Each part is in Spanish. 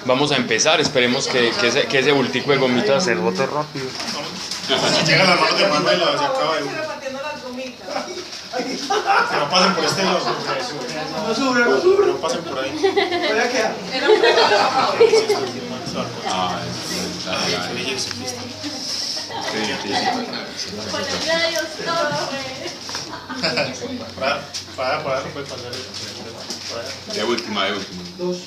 Vamos a empezar, esperemos que ese bultico de gomitas se bote rápido. Llega la mano de Manuel y se acaba de... Que no pasen por este lado. No sube. No pasen por ahí. Voy a quedar. Para, no puede pasar eso. De última. Dos.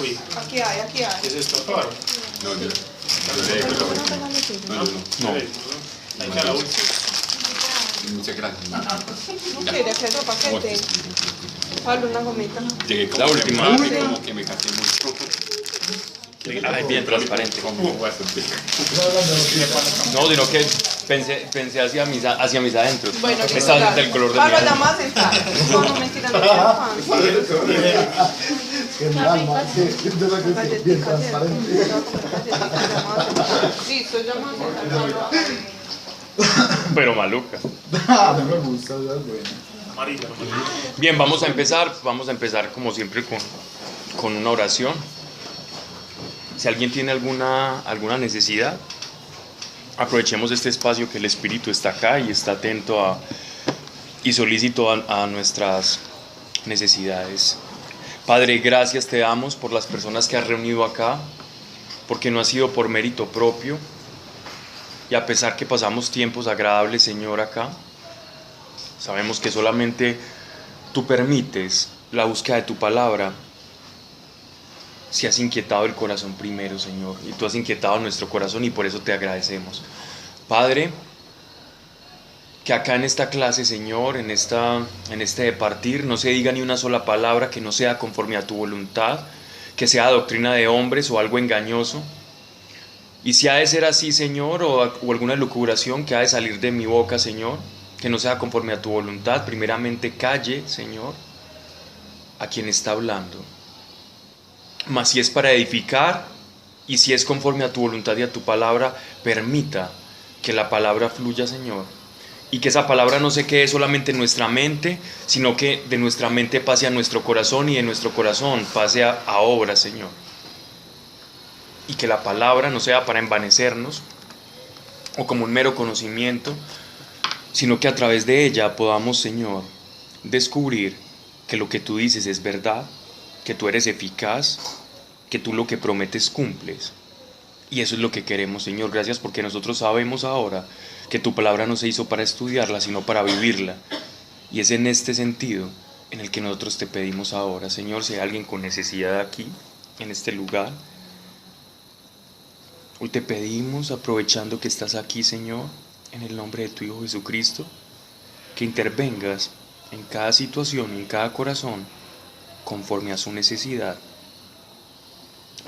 Uy, Aquí hay. ¿qué es esto? Claro. No, yo le digo la última. No. Ahí queda la última. Muchas gracias. No quiere que eso paquete. Pablo, una gomita. Llegué como La última. como que me cansé mucho. Ay, bien transparente. Como bastante. No, sino que pensé hacia mis adentros. Bueno, que está del color de mi Pablo, la alma. más está. No, mentira, no quiero pan. Que mi alma, que de la que es bien transparente. Listo, ya más está. Pero maluca. No me gusta, es bueno. Amarilla. Bien, vamos a empezar como siempre con una oración. Si alguien tiene alguna necesidad, aprovechemos este espacio que el Espíritu está acá y está atento y solícito a nuestras necesidades. Padre, gracias te damos por las personas que has reunido acá, porque no ha sido por mérito propio, y a pesar que pasamos tiempos agradables, Señor, acá, sabemos que solamente tú permites la búsqueda de tu palabra. Si has inquietado el corazón primero, Señor, y tú has inquietado nuestro corazón y por eso te agradecemos. Padre, que acá en esta clase, Señor, en este departir, no se diga ni una sola palabra que no sea conforme a tu voluntad, que sea doctrina de hombres o algo engañoso. Y si ha de ser así, Señor, o alguna lucubración que ha de salir de mi boca, Señor, que no sea conforme a tu voluntad, primeramente calle, Señor, a quien está hablando. Mas si es para edificar y si es conforme a tu voluntad y a tu palabra, permita que la palabra fluya, Señor, y que esa palabra no se quede solamente en nuestra mente, sino que de nuestra mente pase a nuestro corazón y de nuestro corazón pase a obra, Señor. Y que la palabra no sea para envanecernos o como un mero conocimiento, sino que a través de ella podamos, Señor, descubrir que lo que tú dices es verdad, que tú eres eficaz, que tú lo que prometes cumples. Y eso es lo que queremos, Señor. Gracias porque nosotros sabemos ahora que tu palabra no se hizo para estudiarla, sino para vivirla. Y es en este sentido en el que nosotros te pedimos ahora, Señor, si hay alguien con necesidad aquí, en este lugar, hoy te pedimos, aprovechando que estás aquí, Señor, en el nombre de tu Hijo Jesucristo, que intervengas en cada situación, en cada corazón, conforme a su necesidad,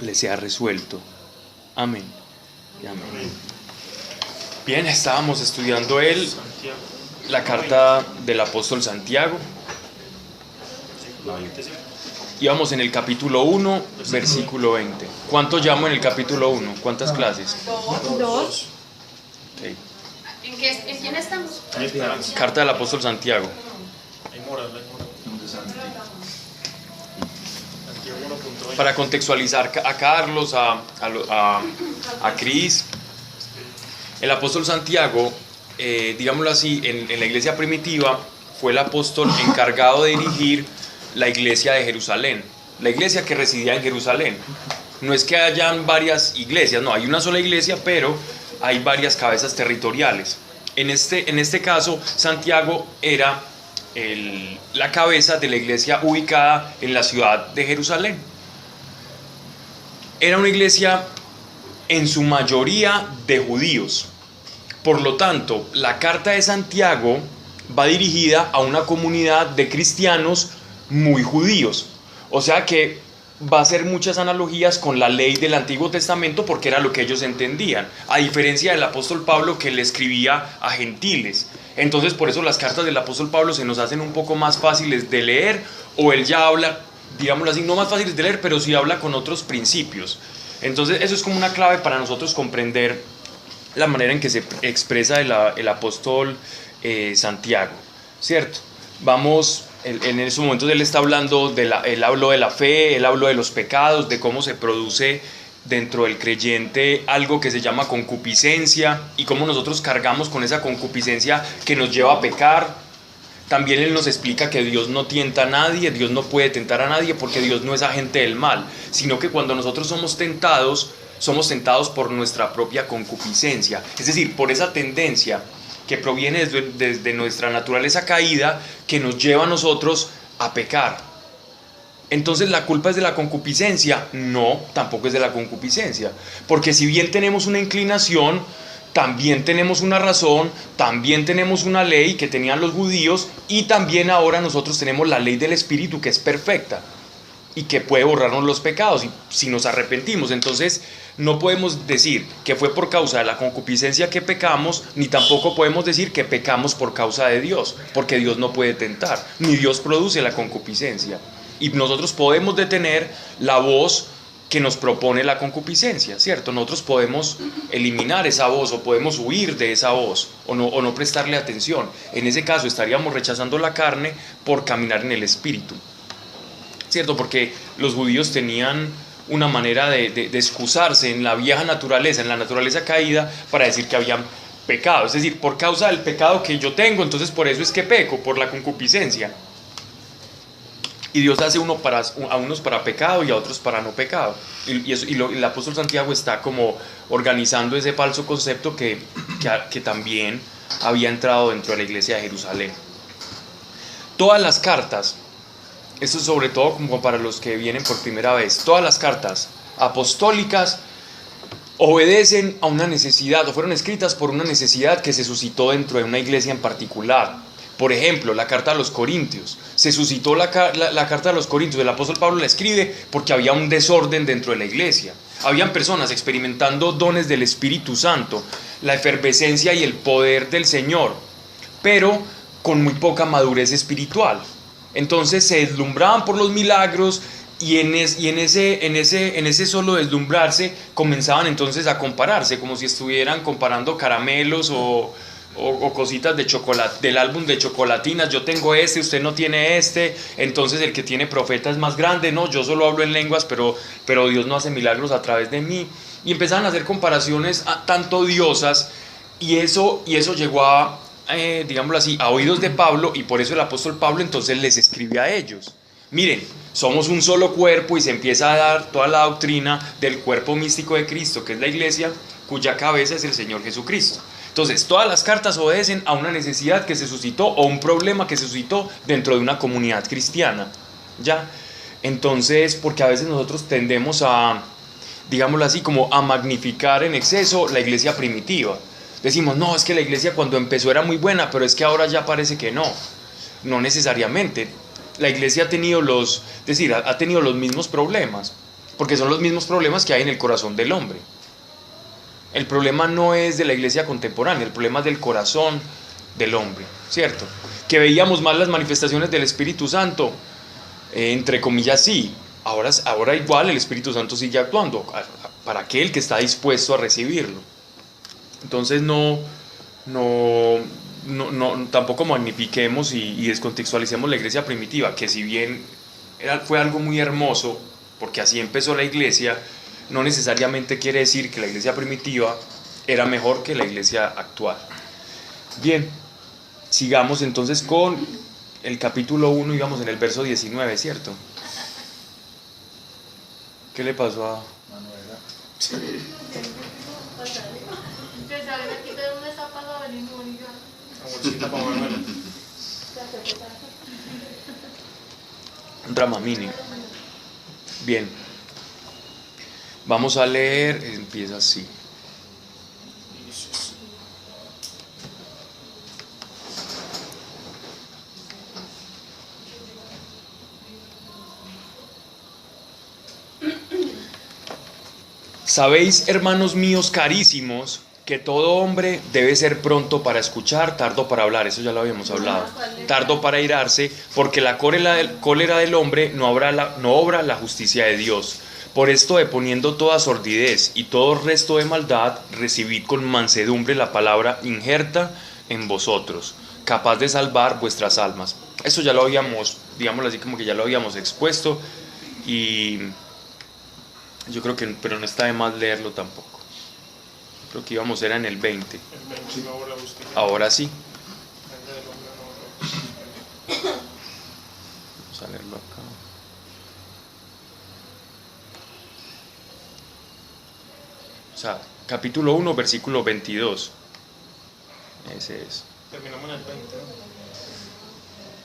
le sea resuelto. Amén. Y amén. Bien, estábamos estudiando la carta del apóstol Santiago. Íbamos en el capítulo 1, versículo 20. ¿Cuántos llamo en el capítulo 1? ¿Cuántas clases? Dos. Okay. ¿En quién estamos? Carta del apóstol Santiago. Para contextualizar a Carlos, a Cris, el apóstol Santiago, digámoslo así, en la iglesia primitiva fue el apóstol encargado de dirigir la iglesia de Jerusalén, la iglesia que residía en Jerusalén. No es que hayan varias iglesias, no, hay una sola iglesia, pero hay varias cabezas territoriales. En este caso, Santiago era la cabeza de la iglesia ubicada en la ciudad de Jerusalén. Era una iglesia en su mayoría de judíos. Por lo tanto, la carta de Santiago va dirigida a una comunidad de cristianos muy judíos. O sea que va a hacer muchas analogías con la ley del Antiguo Testamento porque era lo que ellos entendían, a diferencia del apóstol Pablo que le escribía a gentiles. Entonces por eso las cartas del apóstol Pablo se nos hacen un poco más fáciles de leer, o él ya habla, digámoslo así, no más fáciles de leer, pero sí habla con otros principios. Entonces eso es como una clave para nosotros comprender la manera en que se expresa el apóstol Santiago, ¿cierto? en esos momentos él está hablando, él habló de la fe, él habló de los pecados, de cómo se produce dentro del creyente algo que se llama concupiscencia y cómo nosotros cargamos con esa concupiscencia que nos lleva a pecar. También él nos explica que Dios no tienta a nadie, Dios no puede tentar a nadie porque Dios no es agente del mal, sino que cuando nosotros somos tentados por nuestra propia concupiscencia, es decir, por esa tendencia que proviene desde nuestra naturaleza caída que nos lleva a nosotros a pecar. Entonces, ¿la culpa es de la concupiscencia? No, tampoco es de la concupiscencia, porque si bien tenemos una inclinación, también tenemos una razón, también tenemos una ley que tenían los judíos y también ahora nosotros tenemos la ley del Espíritu que es perfecta y que puede borrarnos los pecados si nos arrepentimos. Entonces no podemos decir que fue por causa de la concupiscencia que pecamos, ni tampoco podemos decir que pecamos por causa de Dios, porque Dios no puede tentar, ni Dios produce la concupiscencia. Y nosotros podemos detener la voz que nos propone la concupiscencia, ¿cierto? Nosotros podemos eliminar esa voz o podemos huir de esa voz o no prestarle atención. En ese caso estaríamos rechazando la carne por caminar en el Espíritu, ¿cierto? Porque los judíos tenían una manera de excusarse en la vieja naturaleza, en la naturaleza caída, para decir que habían pecado. Es decir, por causa del pecado que yo tengo, entonces por eso es que peco, por la concupiscencia. Y Dios hace a unos para pecado y a otros para no pecado. Y el apóstol Santiago está como organizando ese falso concepto que también había entrado dentro de la iglesia de Jerusalén. Todas las cartas, esto es sobre todo como para los que vienen por primera vez, todas las cartas apostólicas obedecen a una necesidad o fueron escritas por una necesidad que se suscitó dentro de una iglesia en particular. Por ejemplo, la carta a los Corintios. Se suscitó la carta a los Corintios. El apóstol Pablo la escribe porque había un desorden dentro de la iglesia. Habían personas experimentando dones del Espíritu Santo, la efervescencia y el poder del Señor, pero con muy poca madurez espiritual. Entonces se deslumbraban por los milagros y en ese solo deslumbrarse comenzaban entonces a compararse, como si estuvieran comparando caramelos o cositas de chocolate, del álbum de chocolatinas. Yo tengo este, usted no tiene este, entonces el que tiene profeta es más grande. No, yo solo hablo en lenguas, pero Dios no hace milagros a través de mí. Y empezaban a hacer comparaciones tanto odiosas, y eso llegó digámoslo así, a oídos de Pablo, y por eso el apóstol Pablo entonces les escribe a ellos: miren, somos un solo cuerpo, y se empieza a dar toda la doctrina del cuerpo místico de Cristo, que es la iglesia, cuya cabeza es el Señor Jesucristo. Entonces, todas las cartas obedecen a una necesidad que se suscitó o un problema que se suscitó dentro de una comunidad cristiana, ¿ya? Entonces, porque a veces nosotros tendemos a, digámoslo así, como a magnificar en exceso la iglesia primitiva. Decimos, no, es que la iglesia cuando empezó era muy buena, pero es que ahora ya parece que no. No necesariamente. La iglesia ha tenido los mismos problemas, porque son los mismos problemas que hay en el corazón del hombre. El problema no es de la iglesia contemporánea, el problema es del corazón del hombre, ¿cierto? Que veíamos más las manifestaciones del Espíritu Santo, entre comillas, sí. Ahora igual el Espíritu Santo sigue actuando para aquel que está dispuesto a recibirlo. Entonces tampoco magnifiquemos y descontextualicemos la iglesia primitiva, que si bien fue algo muy hermoso, porque así empezó la iglesia, no necesariamente quiere decir que la iglesia primitiva era mejor que la iglesia actual. Bien, sigamos entonces con el capítulo 1, digamos en el verso 19, ¿cierto? ¿Qué le pasó a Manuela? Un Dramamine. Bien. Vamos a leer, empieza así. Sabéis, hermanos míos carísimos, que todo hombre debe ser pronto para escuchar, tardo para hablar. Eso ya lo habíamos hablado. Tardo para airarse, porque la cólera del hombre no obra la justicia de Dios. Por esto, deponiendo toda sordidez y todo resto de maldad, recibid con mansedumbre la palabra injerta en vosotros, capaz de salvar vuestras almas. Esto ya lo habíamos, digámoslo así, como que ya lo habíamos expuesto y yo creo que, pero no está de más leerlo tampoco. Creo que íbamos, era en el 20. El 20 no la justicia. Ahora sí. Venga del hombre, no la justicia. Vamos a leerlo acá. O sea, capítulo 1, versículo 22. Ese es. Terminamos en el 20, ¿no?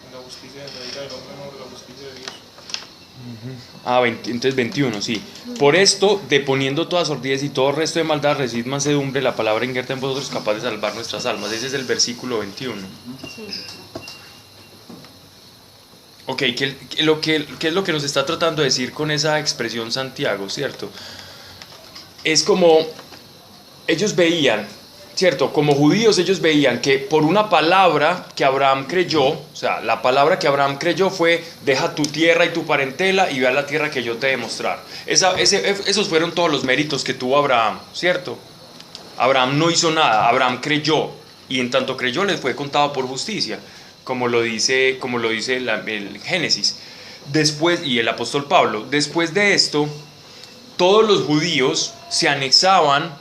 En la justicia de la ira del hombre, no la justicia de Dios. Ah, 20, entonces 21, sí. Por esto, deponiendo toda sordidez y todo resto de maldad, recibid mansedumbre, la palabra injerta en vosotros, capaz de salvar nuestras almas. Ese es el versículo 21. Ok, ¿qué es lo que nos está tratando de decir con esa expresión Santiago, cierto? Es como ellos veían, ¿cierto? Como judíos ellos veían que por una palabra que Abraham creyó, o sea, la palabra que Abraham creyó fue: deja tu tierra y tu parentela y ve a la tierra que yo te he de mostrar. Esos fueron todos los méritos que tuvo Abraham, ¿cierto? Abraham no hizo nada, Abraham creyó, y en tanto creyó les fue contado por justicia, como lo dice el Génesis. Después, y el apóstol Pablo, después de esto, todos los judíos se anexaban,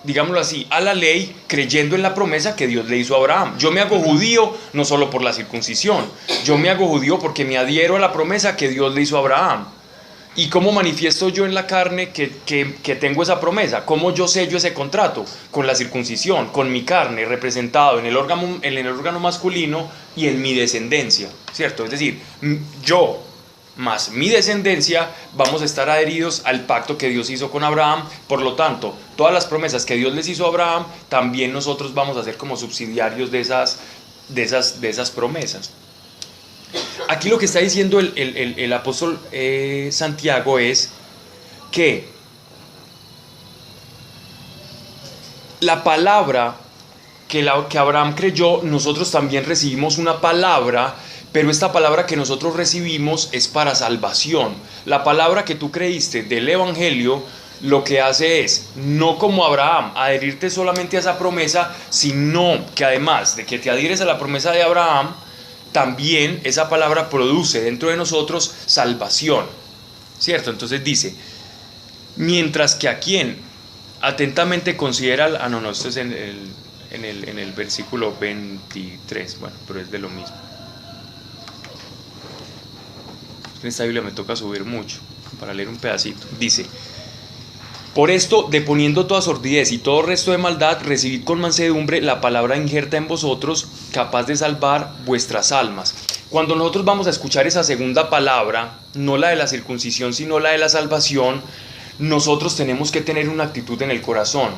digámoslo así, a la ley, creyendo en la promesa que Dios le hizo a Abraham. Yo me hago judío no solo por la circuncisión, yo me hago judío porque me adhiero a la promesa que Dios le hizo a Abraham. ¿Y cómo manifiesto yo en la carne que tengo esa promesa? ¿Cómo yo sello ese contrato? Con la circuncisión, con mi carne, representado en el órgano masculino y en mi descendencia, ¿cierto? Es decir, yo más mi descendencia vamos a estar adheridos al pacto que Dios hizo con Abraham. Por lo tanto, todas las promesas que Dios les hizo a Abraham, también nosotros vamos a ser como subsidiarios de esas promesas. Aquí lo que está diciendo el apóstol Santiago es que la palabra que Abraham creyó, nosotros también recibimos una palabra, pero esta palabra que nosotros recibimos es para salvación. La palabra que tú creíste del Evangelio lo que hace es, no como Abraham, adherirte solamente a esa promesa, sino que además de que te adhieres a la promesa de Abraham, también esa palabra produce dentro de nosotros salvación, ¿cierto? Entonces dice, mientras que a quien atentamente considera, esto es en el versículo 23, bueno, pero es de lo mismo. En esta Biblia me toca subir mucho para leer un pedacito. Dice: por esto, deponiendo toda sordidez y todo resto de maldad, recibid con mansedumbre la palabra injerta en vosotros, capaz de salvar vuestras almas. Cuando nosotros vamos a escuchar esa segunda palabra, no la de la circuncisión, sino la de la salvación, nosotros tenemos que tener una actitud en el corazón.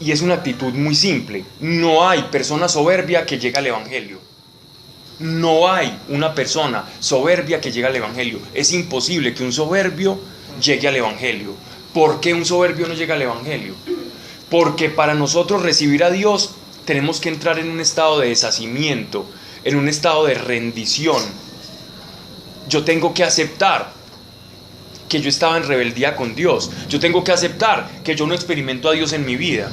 Y es una actitud muy simple. No hay persona soberbia que llegue al Evangelio. No hay una persona soberbia que llegue al Evangelio. Es imposible que un soberbio llegue al Evangelio. ¿Por qué un soberbio no llega al Evangelio? Porque para nosotros recibir a Dios tenemos que entrar en un estado de deshacimiento, en un estado de rendición. Yo tengo que aceptar que yo estaba en rebeldía con Dios. Yo tengo que aceptar que yo no experimento a Dios en mi vida.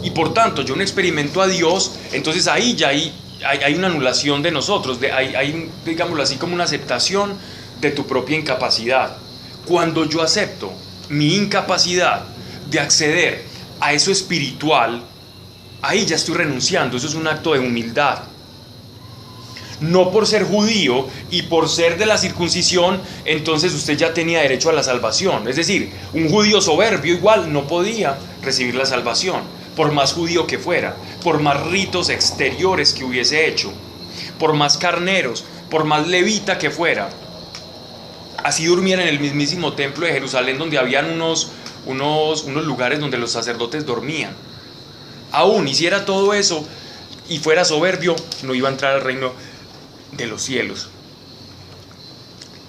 Y por tanto, yo no experimento a Dios, entonces ahí ya hay una anulación de nosotros, hay, digámoslo así, como una aceptación de tu propia incapacidad. Cuando yo acepto mi incapacidad de acceder a eso espiritual, ahí ya estoy renunciando. Eso es un acto de humildad. No por ser judío y por ser de la circuncisión, entonces usted ya tenía derecho a la salvación. Es decir, un judío soberbio igual no podía recibir la salvación, por más judío que fuera, por más ritos exteriores que hubiese hecho, por más carneros, por más levita que fuera. Así durmiera en el mismísimo templo de Jerusalén, donde habían unos lugares donde los sacerdotes dormían. Aún hiciera todo eso y fuera soberbio, no iba a entrar al reino de los cielos.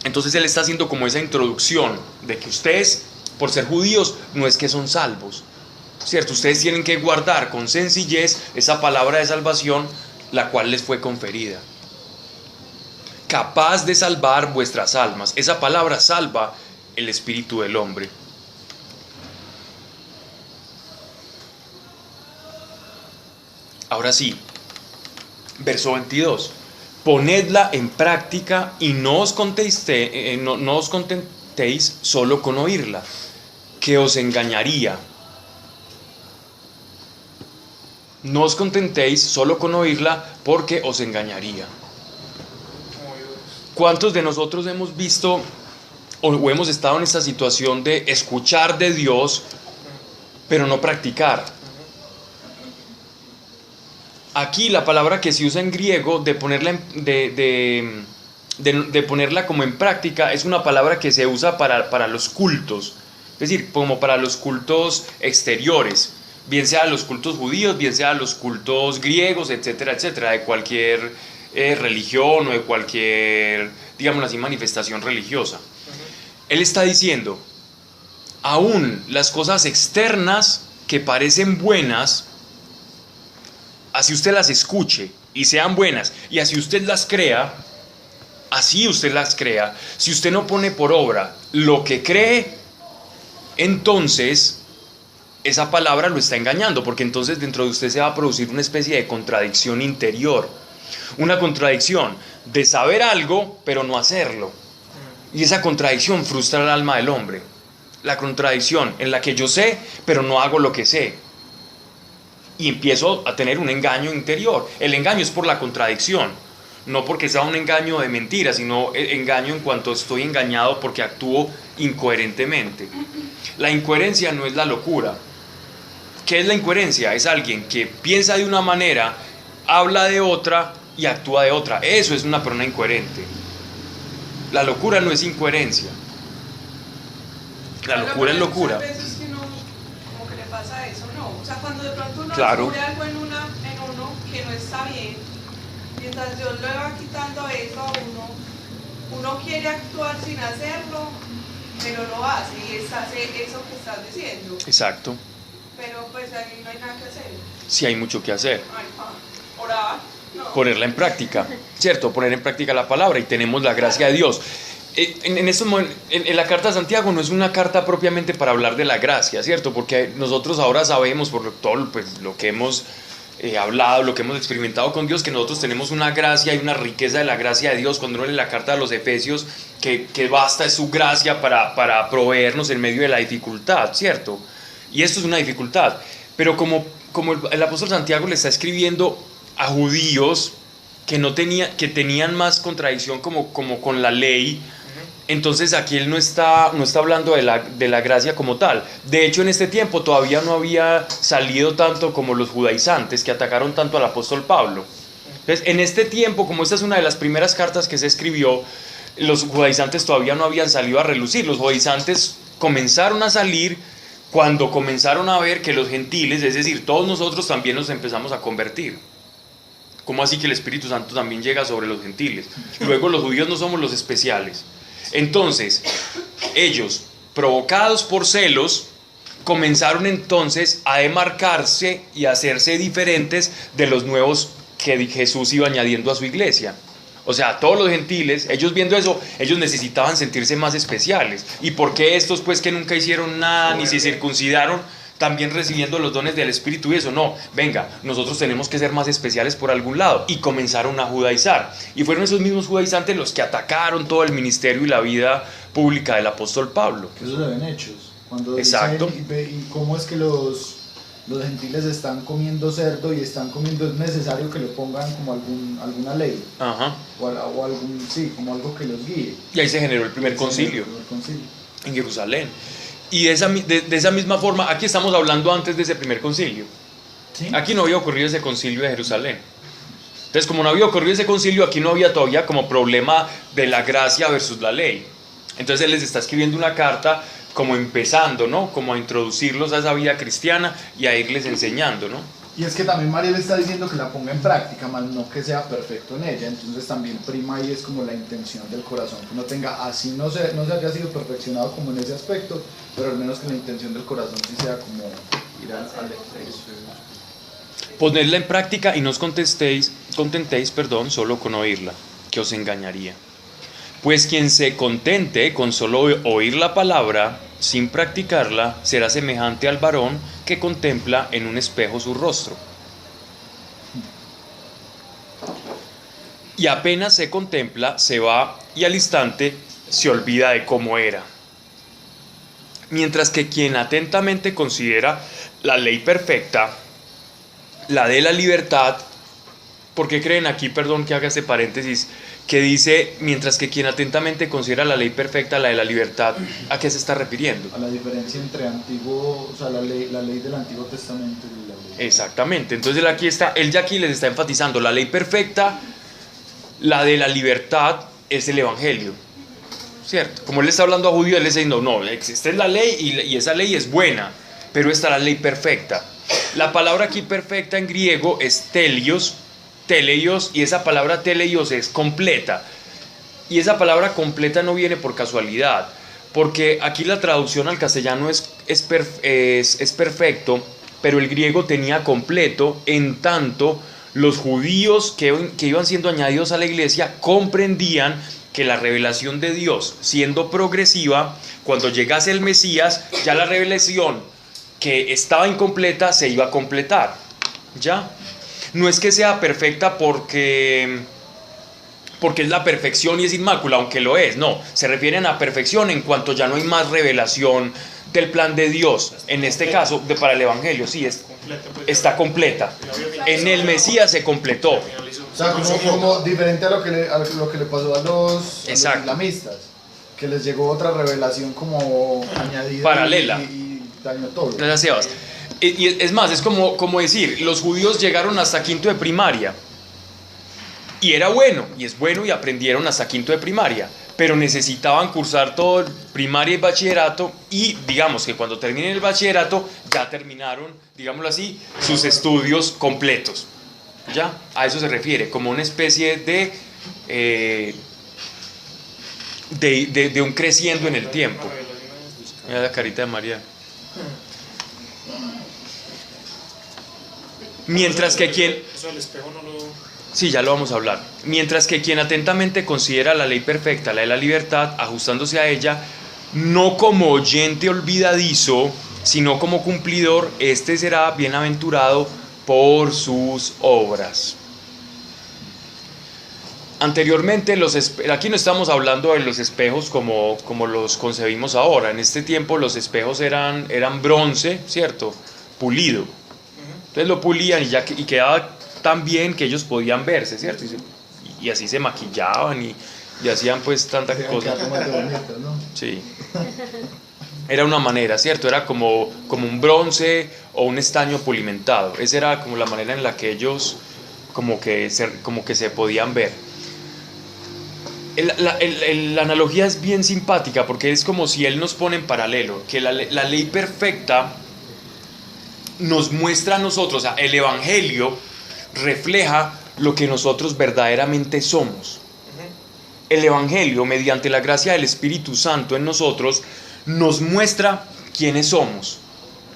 Entonces él está haciendo como esa introducción de que ustedes, por ser judíos, no es que son salvos, ¿cierto? Ustedes tienen que guardar con sencillez esa palabra de salvación, la cual les fue conferida, capaz de salvar vuestras almas. Esa palabra salva el espíritu del hombre. Ahora sí, verso 22. ponedla en práctica y no os contentéis solo con oírla, que os engañaría. No os contentéis solo con oírla, porque os engañaría. ¿Cuántos de nosotros hemos visto o hemos estado en esta situación de escuchar de Dios, pero no practicar? Aquí la palabra que se usa en griego de ponerla, de ponerla como en práctica es una palabra que se usa para los cultos, es decir, como para los cultos exteriores, bien sea los cultos judíos, bien sea los cultos griegos, etcétera, etcétera, de cualquier religión o de cualquier, digamos así, manifestación religiosa. Él está diciendo, aún las cosas externas que parecen buenas, así usted las escuche y sean buenas, y así usted las crea, si usted no pone por obra lo que cree, entonces esa palabra lo está engañando, porque entonces dentro de usted se va a producir una especie de contradicción interior, una contradicción de saber algo pero no hacerlo, y esa contradicción frustra el alma del hombre, la contradicción en la que yo sé pero no hago lo que sé, y empiezo a tener un engaño interior. El engaño es por la contradicción, no porque sea un engaño de mentira, sino engaño en cuanto estoy engañado porque actúo incoherentemente. La incoherencia no es la locura. ¿Qué es la incoherencia? Es alguien que piensa de una manera, habla de otra y actúa de otra. Eso es una persona incoherente. La locura no es incoherencia. La locura es locura. Muchas veces que uno como que le pasa eso, ¿no? O sea, cuando de pronto uno Claro. descubre algo en uno que no está bien, mientras Dios le va quitando eso a uno quiere actuar sin hacerlo, pero lo hace y hace eso que estás diciendo. Exacto. Pero pues ahí no hay nada que hacer. Sí hay mucho que hacer. Ay, orar. No. Ponerla en práctica, ¿cierto? Poner en práctica la palabra y tenemos la gracia de Dios. En la carta de Santiago no es una carta propiamente para hablar de la gracia, ¿cierto? Porque nosotros ahora sabemos por todo pues, lo que hemos hablado, lo que hemos experimentado con Dios, que nosotros tenemos una gracia y una riqueza de la gracia de Dios. Cuando uno lee la carta de los Efesios, que basta es su gracia para proveernos en medio de la dificultad, ¿cierto? Y esto es una dificultad, pero como el apóstol Santiago le está escribiendo a judíos que tenían más contradicción como con la ley, entonces aquí él no está hablando de la gracia como tal. De hecho, en este tiempo todavía no había salido tanto como los judaizantes que atacaron tanto al apóstol Pablo. Entonces, en este tiempo, como esta es una de las primeras cartas que se escribió, los judaizantes todavía no habían salido a relucir. Los judaizantes comenzaron a salir cuando comenzaron a ver que los gentiles, es decir, todos nosotros también nos empezamos a convertir. ¿Cómo así que el Espíritu Santo también llega sobre los gentiles? Luego los judíos no somos los especiales. Entonces, ellos, provocados por celos, comenzaron entonces a demarcarse y a hacerse diferentes de los nuevos que Jesús iba añadiendo a su iglesia. O sea, todos los gentiles, ellos viendo eso, ellos necesitaban sentirse más especiales. ¿Y por qué estos pues que nunca hicieron nada ni se circuncidaron, también recibiendo los dones del Espíritu y eso? No, venga, nosotros tenemos que ser más especiales por algún lado. Y comenzaron a judaizar. Y fueron esos mismos judaizantes los que atacaron todo el ministerio y la vida pública del apóstol Pablo. Eso se ven hechos. Cuando Exacto. dicen, y cómo es que los gentiles están comiendo cerdo y están comiendo, es necesario que le pongan como alguna ley. Ajá. O algún, sí, como algo que los guíe. Y ahí se generó el primer concilio. El primer concilio. En Jerusalén. Y de esa misma forma, aquí estamos hablando antes de ese primer concilio. ¿Sí? Aquí no había ocurrido ese concilio de Jerusalén. Entonces, como no había ocurrido ese concilio, aquí no había todavía como problema de la gracia versus la ley. Entonces él les está escribiendo una carta como empezando, ¿no? Como a introducirlos a esa vida cristiana y a irles enseñando, ¿no? Y es que también María le está diciendo que la ponga en práctica, más no que sea perfecto en ella. Entonces también prima ahí es como la intención del corazón, que uno tenga, así no se haya sido perfeccionado como en ese aspecto, pero al menos que la intención del corazón sí sea como ir al extremo. Ponedla en práctica y no os contentéis, solo con oírla, que os engañaría. Pues quien se contente con solo oír la palabra, sin practicarla, será semejante al varón que contempla en un espejo su rostro. y apenas se contempla, se va y al instante se olvida de cómo era. Mientras que quien atentamente considera la ley perfecta, la de la libertad, ¿por qué creen aquí, perdón que haga este paréntesis, que dice, mientras que quien atentamente considera la ley perfecta, la de la libertad, ¿a qué se está refiriendo? A la diferencia entre antiguo, o sea, la ley del Antiguo Testamento y la ley. Exactamente, entonces él ya aquí les está enfatizando, la ley perfecta, la de la libertad es el Evangelio, ¿cierto? Como él está hablando a judíos, él le está diciendo, no, esta es la ley y esa ley es buena, pero esta es la ley perfecta. La palabra aquí perfecta en griego es teleios, y esa palabra teleios es completa. Y esa palabra completa no viene por casualidad, porque aquí la traducción al castellano es perfecto, pero el griego tenía completo, en tanto los judíos que iban siendo añadidos a la iglesia comprendían que la revelación de Dios, siendo progresiva, cuando llegase el Mesías, ya la revelación que estaba incompleta se iba a completar. ¿Ya? No es que sea perfecta porque es la perfección y es inmácula, aunque lo es, no, se refieren a perfección en cuanto ya no hay más revelación del plan de Dios, en este caso para el Evangelio, sí, está completa. En el Mesías se completó. O sea, como diferente a lo que le pasó a los islamistas, que les llegó otra revelación como añadida paralela y dañó todo. Gracias, Sebas. Y es más, es como decir, los judíos llegaron hasta quinto de primaria y era bueno, y es bueno, y aprendieron hasta quinto de primaria, pero necesitaban cursar todo primaria y bachillerato, y digamos que cuando terminen el bachillerato ya terminaron, digámoslo así, sus estudios completos. ¿Ya? A eso se refiere, como una especie de un creciendo en el tiempo. Mira la carita de María. Mientras que quien... Eso del espejo no lo... Sí, ya lo vamos a hablar. Mientras que quien atentamente considera la ley perfecta, la de la libertad, ajustándose a ella, no como oyente olvidadizo, sino como cumplidor, este será bienaventurado por sus obras. Anteriormente, aquí no estamos hablando de los espejos como los concebimos ahora. En este tiempo los espejos eran bronce, ¿cierto? Pulido. Entonces lo pulían y quedaba tan bien que ellos podían verse, ¿cierto? Y así se maquillaban y hacían pues tantas cosas. Sí. Era una manera, ¿cierto? Era como un bronce o un estaño pulimentado. Esa era como la manera en la que ellos como que se podían ver. La analogía es bien simpática porque es como si él nos pone en paralelo, que la ley perfecta nos muestra a nosotros, o sea, el Evangelio refleja lo que nosotros verdaderamente somos. El Evangelio, mediante la gracia del Espíritu Santo en nosotros, nos muestra quiénes somos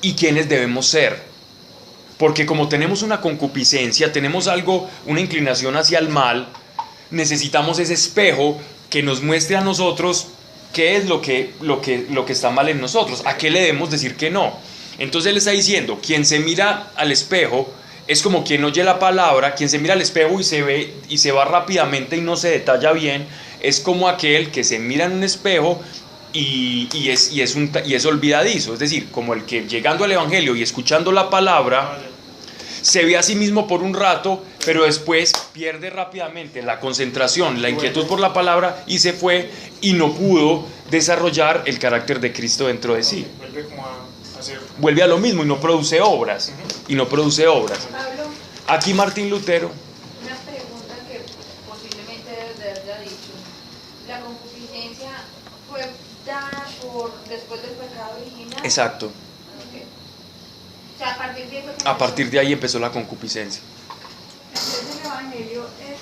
y quiénes debemos ser. Porque como tenemos una concupiscencia, tenemos una inclinación hacia el mal, necesitamos ese espejo que nos muestre a nosotros qué es lo que está mal en nosotros, a qué le debemos decir que no. Entonces él está diciendo, quien se mira al espejo es como quien oye la palabra, quien se mira al espejo y se ve y se va rápidamente y no se detalla bien, es como aquel que se mira en un espejo y es olvidadizo, es decir, como el que llegando al Evangelio y escuchando la palabra se ve a sí mismo por un rato, pero después pierde rápidamente la concentración, la inquietud por la palabra y se fue y no pudo desarrollar el carácter de Cristo dentro de sí. Vuelve a lo mismo y no produce obras. Pablo, Aquí Martín Lutero. una pregunta que posiblemente debes de haber dicho. ¿La concupiscencia fue dada después del pecado original? Exacto. Okay. O sea, A partir de ahí empezó la concupiscencia. Entonces el Evangelio es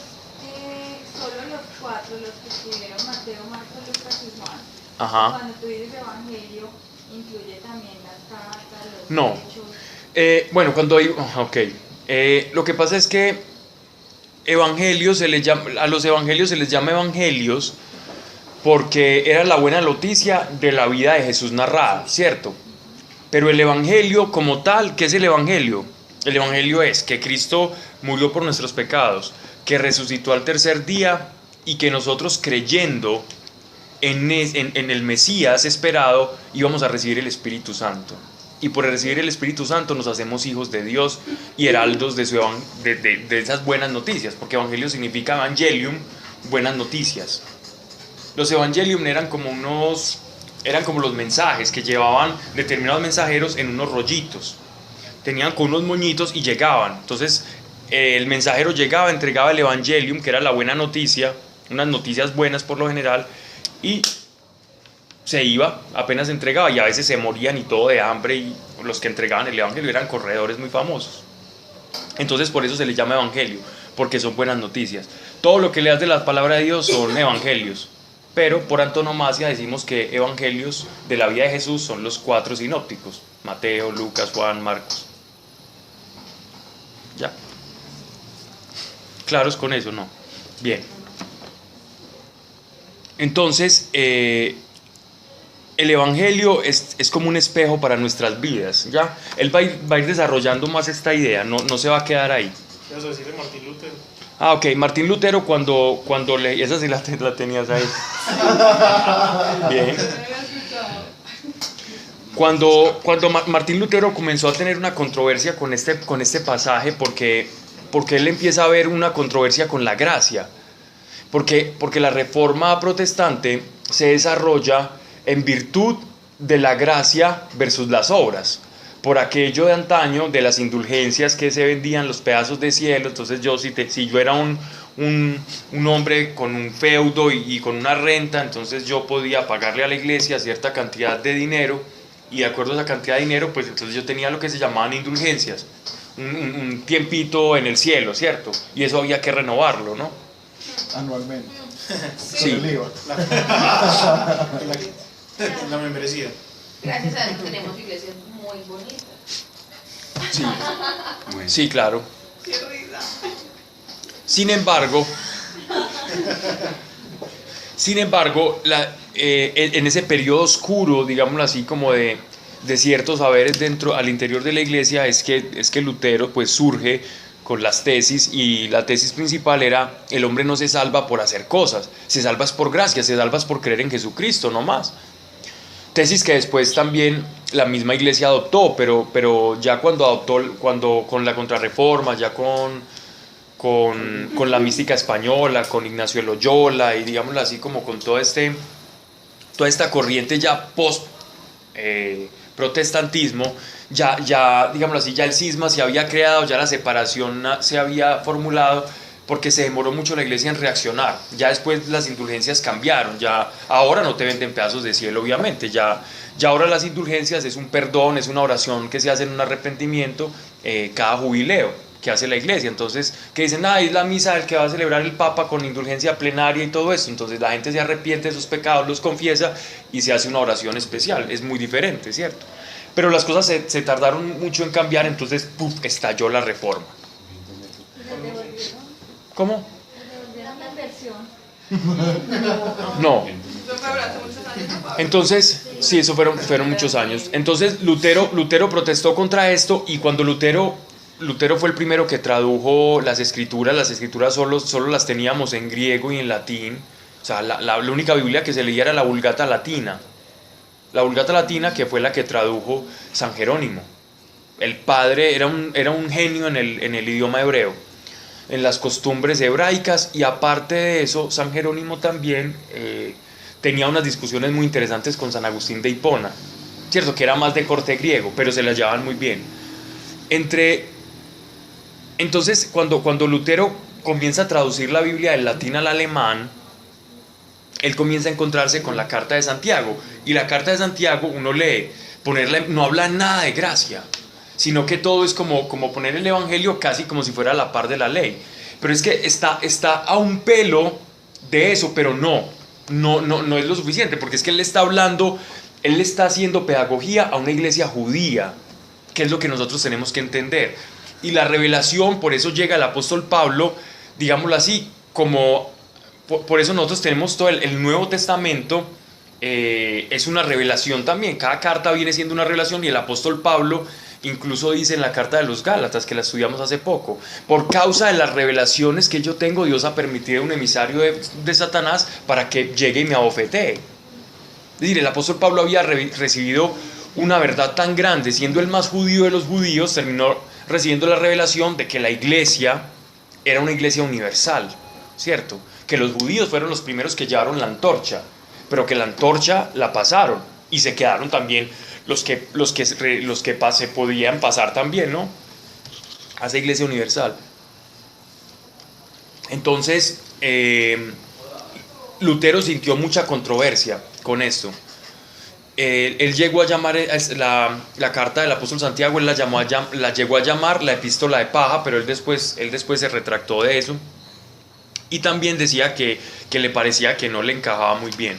solo los cuatro, los que escribieron Mateo, Marcos, Lucas y Juan. Ajá. Cuando tú dices Evangelio, incluye también las cartas, los No. hechos. Bueno, cuando hay... Ok. Lo que pasa es que a los evangelios se les llama evangelios porque era la buena noticia de la vida de Jesús narrada, ¿cierto? Pero el evangelio como tal, ¿qué es el evangelio? El Evangelio es que Cristo murió por nuestros pecados, que resucitó al tercer día y que nosotros creyendo en el Mesías esperado íbamos a recibir el Espíritu Santo. Y por recibir el Espíritu Santo nos hacemos hijos de Dios y heraldos de esas buenas noticias, porque Evangelio significa Evangelium, buenas noticias. Los Evangelium eran como los mensajes que llevaban determinados mensajeros en unos rollitos. Tenían con unos moñitos y llegaban. Entonces el mensajero llegaba, entregaba el Evangelium, que era la buena noticia, unas noticias buenas por lo general, y se iba, apenas entregaba, y a veces se morían y todo de hambre, y los que entregaban el Evangelio eran corredores muy famosos. Entonces por eso se les llama Evangelio, porque son buenas noticias. Todo lo que leas de la palabra de Dios son evangelios, pero por antonomasia decimos que evangelios de la vida de Jesús son los 4 sinópticos: Mateo, Lucas, Juan, Marcos. Ya. ¿Claros con eso? No. Bien. Entonces, el Evangelio es como un espejo para nuestras vidas, ¿ya? Él va a ir desarrollando más esta idea, no se va a quedar ahí. ¿Qué vas a decir de Martín Lutero? Ah, ok. Martín Lutero cuando esa sí la tenías ahí. Bien. Cuando Martín Lutero comenzó a tener una controversia con este pasaje, porque él empieza a ver una controversia con la gracia, porque la reforma protestante se desarrolla en virtud de la gracia versus las obras, por aquello de antaño de las indulgencias que se vendían, los pedazos de cielo. Entonces si yo era un hombre con un feudo y con una renta, entonces yo podía pagarle a la iglesia cierta cantidad de dinero, y de acuerdo a esa cantidad de dinero, pues entonces yo tenía lo que se llamaban indulgencias, un tiempito en el cielo, ¿cierto? Y eso había que renovarlo, ¿no? Anualmente. Sí. Con el IVA. La membresía. Gracias a Dios tenemos iglesias muy bonitas. Sí, Bueno. sí, claro. Qué risa. Sin embargo, en ese periodo oscuro, digámoslo así, como de ciertos saberes al interior de la iglesia, es que Lutero pues surge con las tesis, y la tesis principal era: el hombre no se salva por hacer cosas, se salva por gracia, se salva por creer en Jesucristo, no más. Tesis que después también la misma iglesia adoptó, pero ya cuando con la Contrarreforma, ya con la mística española, con Ignacio de Loyola, y digámoslo así, como con toda esta corriente ya post protestantismo, ya digámoslo así, ya el cisma se había creado, ya la separación se había formulado, porque se demoró mucho la iglesia en reaccionar. Ya después las indulgencias cambiaron, ya ahora no te venden pedazos de cielo, obviamente, ya ahora las indulgencias es un perdón, es una oración que se hace en un arrepentimiento cada jubileo que hace la iglesia. Entonces, que dicen: es la misa del que va a celebrar el Papa con indulgencia plenaria y todo eso. Entonces la gente se arrepiente de sus pecados, los confiesa y se hace una oración especial. Es muy diferente, ¿cierto? Pero las cosas se tardaron mucho en cambiar, entonces estalló la reforma. ¿Cómo? No. Eso fue hace muchos años, papá. Entonces, sí, eso fueron muchos años. Entonces Lutero protestó contra esto, y cuando Lutero fue el primero que tradujo las escrituras solo las teníamos en griego y en latín. O sea, la única Biblia que se leía era la Vulgata Latina. La Vulgata Latina, que fue la que tradujo San Jerónimo. El padre era un genio en el idioma hebreo, en las costumbres hebraicas, y aparte de eso, San Jerónimo también tenía unas discusiones muy interesantes con San Agustín de Hipona, cierto, que era más de corte griego, pero se las llevaban muy bien. Entonces, cuando Lutero comienza a traducir la Biblia del latín al alemán, él comienza a encontrarse con la Carta de Santiago, y la Carta de Santiago, uno lee, no habla nada de gracia, sino que todo es como poner el Evangelio casi como si fuera a la par de la ley. Pero es que está a un pelo de eso, pero no es lo suficiente, porque es que él le está haciendo pedagogía a una iglesia judía, que es lo que nosotros tenemos que entender. Y la revelación, por eso llega el apóstol Pablo, digámoslo así, por eso nosotros tenemos todo el Nuevo Testamento, es una revelación también. Cada carta viene siendo una revelación, y el apóstol Pablo Incluso dice en la carta de los Gálatas, que la estudiamos hace poco, por causa de las revelaciones que yo tengo, Dios ha permitido un emisario de Satanás para que llegue y me abofetee. Es decir, el apóstol Pablo había recibido una verdad tan grande, siendo el más judío de los judíos, terminó recibiendo la revelación de que la iglesia era una iglesia universal, ¿cierto? Que los judíos fueron los primeros que llevaron la antorcha, pero que la antorcha la pasaron y se quedaron también los que se podían pasar también, ¿no? A esa iglesia universal. Entonces, Lutero sintió mucha controversia con esto. Él llegó a llamar la carta del apóstol Santiago, él la llegó a llamar la epístola de paja, pero él después se retractó de eso. Y también decía que le parecía que no le encajaba muy bien.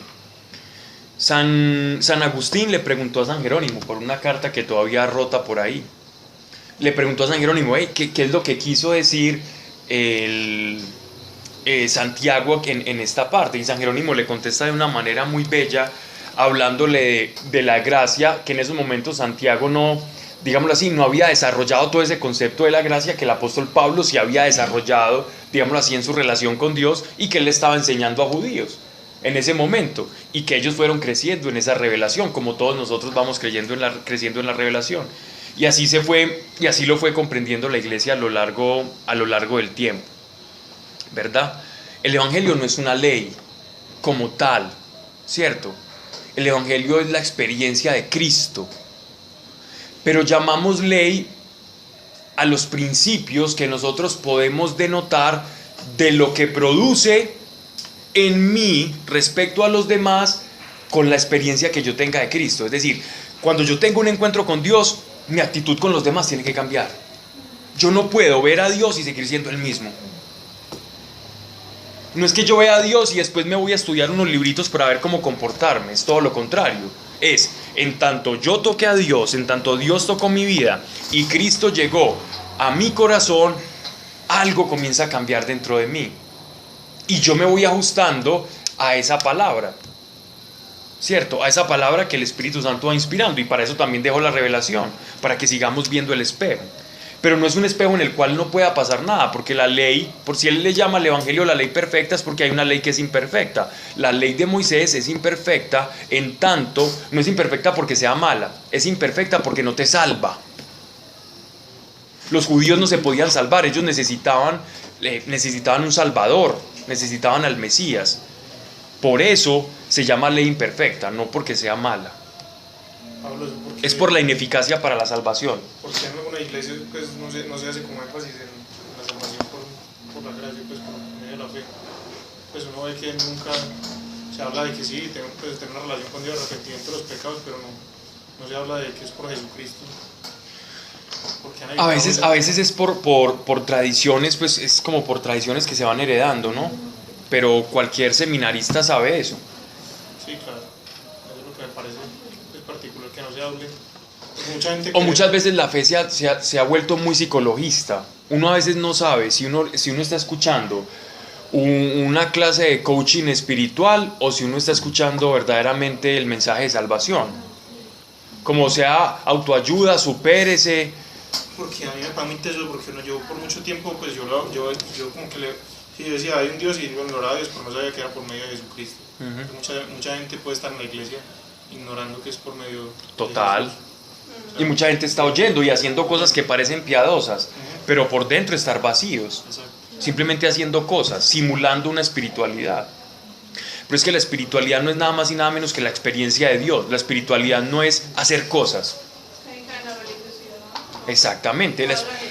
San Agustín le preguntó a San Jerónimo por una carta que todavía rota por ahí. Le preguntó a San Jerónimo, ¿qué es lo que quiso decir Santiago en esta parte? Y San Jerónimo le contesta de una manera muy bella, hablándole de la gracia, que en esos momentos Santiago no, digámoslo así, no había desarrollado todo ese concepto de la gracia que el apóstol Pablo sí había desarrollado, digámoslo así, en su relación con Dios, y que él le estaba enseñando a judíos en ese momento, y que ellos fueron creciendo en esa revelación, como todos nosotros vamos creciendo en la revelación. Y así lo fue comprendiendo la iglesia a lo largo del tiempo, ¿verdad? El evangelio no es una ley como tal, ¿cierto? El evangelio es la experiencia de Cristo, pero llamamos ley a los principios que nosotros podemos denotar de lo que produce en mí respecto a los demás con la experiencia que yo tenga de Cristo. Es decir, cuando yo tengo un encuentro con Dios, mi actitud con los demás tiene que cambiar. Yo no puedo ver a Dios y seguir siendo el mismo. No es que yo vea a Dios y después me voy a estudiar unos libritos para ver cómo comportarme, es todo lo contrario. Es, en tanto yo toqué a Dios, en tanto Dios tocó mi vida y Cristo llegó a mi corazón, algo comienza a cambiar dentro de mí. Y yo me voy ajustando a esa palabra, ¿cierto? A esa palabra que el Espíritu Santo va inspirando, y para eso también dejo la revelación, para que sigamos viendo el espejo. Pero no es un espejo en el cual no pueda pasar nada, porque la ley, por si él le llama al evangelio la ley perfecta, es porque hay una ley que es imperfecta. La ley de Moisés es imperfecta, en tanto, no es imperfecta porque sea mala, es imperfecta porque no te salva. Los judíos no se podían salvar, ellos necesitaban un salvador, necesitaban al Mesías. Por eso se llama ley imperfecta, no porque sea mala. Pablo, Es por la ineficacia para la salvación. Porque en alguna iglesia pues, no se hace como énfasis en la salvación por la gracia, pues por medio de la fe. Pues uno ve que nunca se habla de que sí, tenemos que tener una relación con Dios, arrepentimiento de los pecados, pero no se habla de que es por Jesucristo. A veces es por tradiciones, pues es como por tradiciones que se van heredando, ¿no? Pero cualquier seminarista sabe eso. Sí, claro. Eso es lo que me parece es particular, que no se hable. Muchas veces la fe se ha vuelto muy psicologista. Uno a veces no sabe si uno está escuchando una clase de coaching espiritual o si uno está escuchando verdaderamente el mensaje de salvación. Como sea autoayuda, supérese. Porque a mí me permite eso, porque yo por mucho tiempo, pues yo como que yo decía, hay un Dios y bueno, oraba a Dios, pero no sabía que era por medio de Jesucristo. Mucha gente puede estar en la iglesia ignorando que es por medio Total. de Jesús. Y mucha gente está oyendo y haciendo cosas que parecen piadosas, pero por dentro estar vacíos. Exacto. Simplemente haciendo cosas, simulando una espiritualidad. Pero es que la espiritualidad no es nada más y nada menos que la experiencia de Dios. La espiritualidad no es hacer cosas. Exactamente.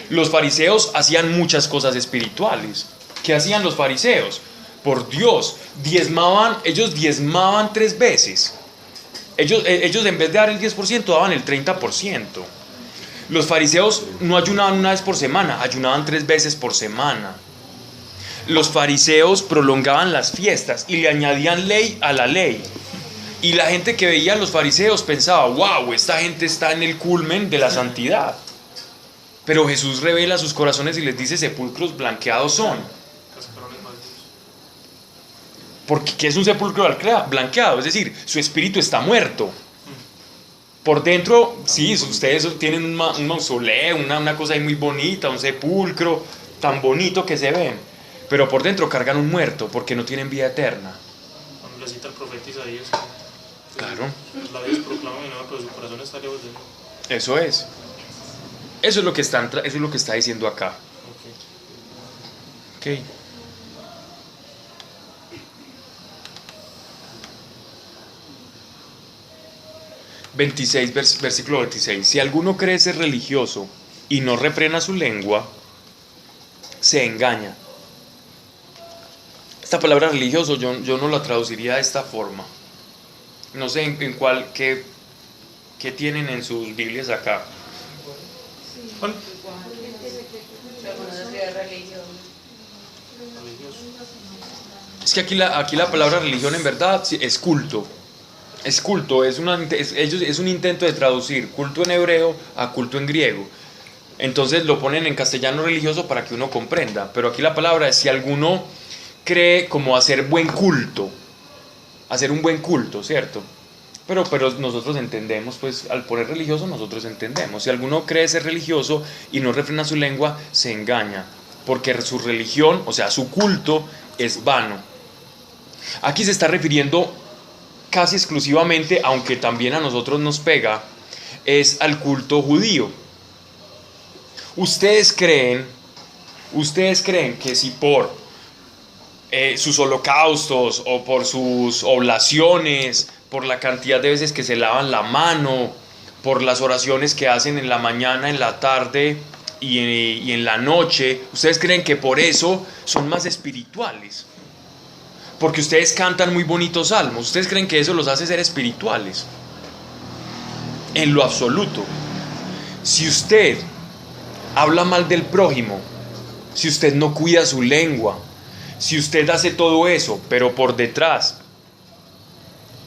Los fariseos hacían muchas cosas espirituales. ¿Qué hacían los fariseos? Por Dios, ellos diezmaban 3 veces. Ellos en vez de dar el 10% daban el 30%. Los fariseos no ayunaban una vez por semana, ayunaban 3 veces por semana. Los fariseos prolongaban las fiestas y le añadían ley a la ley. Y la gente que veía a los fariseos pensaba, wow, esta gente está en el culmen de la santidad. Pero Jesús revela sus corazones y les dice, sepulcros blanqueados son. Porque ¿qué es un sepulcro blanqueado? Es decir, su espíritu está muerto. Por dentro, sí, ustedes tienen un mausoleo, una cosa ahí muy bonita, un sepulcro tan bonito que se ven, pero por dentro cargan un muerto porque no tienen vida eterna. Cuando le cita el profeta Isaías, Claro. los labios proclaman mi nombre, pero su corazón está lejos de mí. Eso es. Eso es lo que está diciendo acá. Okay. Ok. Versículo 26. Si alguno cree ser religioso y no refrena su lengua, se engaña. Esta palabra religioso yo no la traduciría de esta forma. No sé en cuál, qué tienen en sus Biblias acá. ¿Cuál? Algunos de religión. Religioso. Es que aquí la palabra religión en verdad sí, es culto. Es culto, es un intento de traducir culto en hebreo a culto en griego. Entonces lo ponen en castellano religioso para que uno comprenda. Pero aquí la palabra es si alguno cree como hacer buen culto. Hacer un buen culto, ¿cierto? Pero nosotros entendemos, pues al poner religioso nosotros entendemos. Si alguno cree ser religioso y no refrena su lengua, se engaña. Porque su religión, o sea, su culto es vano. Aquí se está refiriendo casi exclusivamente, aunque también a nosotros nos pega, es al culto judío. Ustedes creen que si por sus holocaustos o por sus oblaciones, por la cantidad de veces que se lavan la mano, por las oraciones que hacen en la mañana, en la tarde y en la noche, ustedes creen que por eso son más espirituales. Porque ustedes cantan muy bonitos salmos. Ustedes creen que eso los hace ser espirituales. En lo absoluto. Si usted habla mal del prójimo, si usted no cuida su lengua, si usted hace todo eso, pero por detrás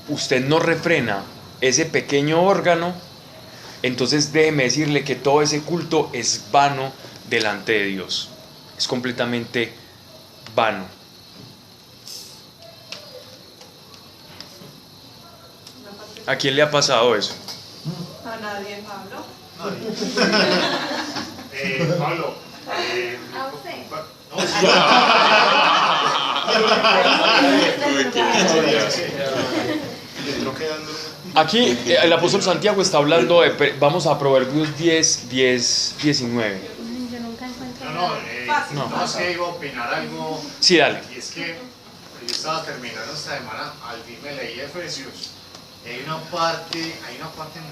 usted no refrena ese pequeño órgano, entonces déjeme decirle que todo ese culto es vano delante de Dios. Es completamente vano. ¿A quién le ha pasado eso? A nadie, Pablo. Pablo. ¿A usted? Aquí el apóstol Santiago está hablando de, vamos a Proverbios 10, 19. Yo nunca encuentro No, nada. no, es que iba a opinar algo. Sí, dale. Y es que yo estaba terminando esta semana, al fin me leí Efesios. Y hay una parte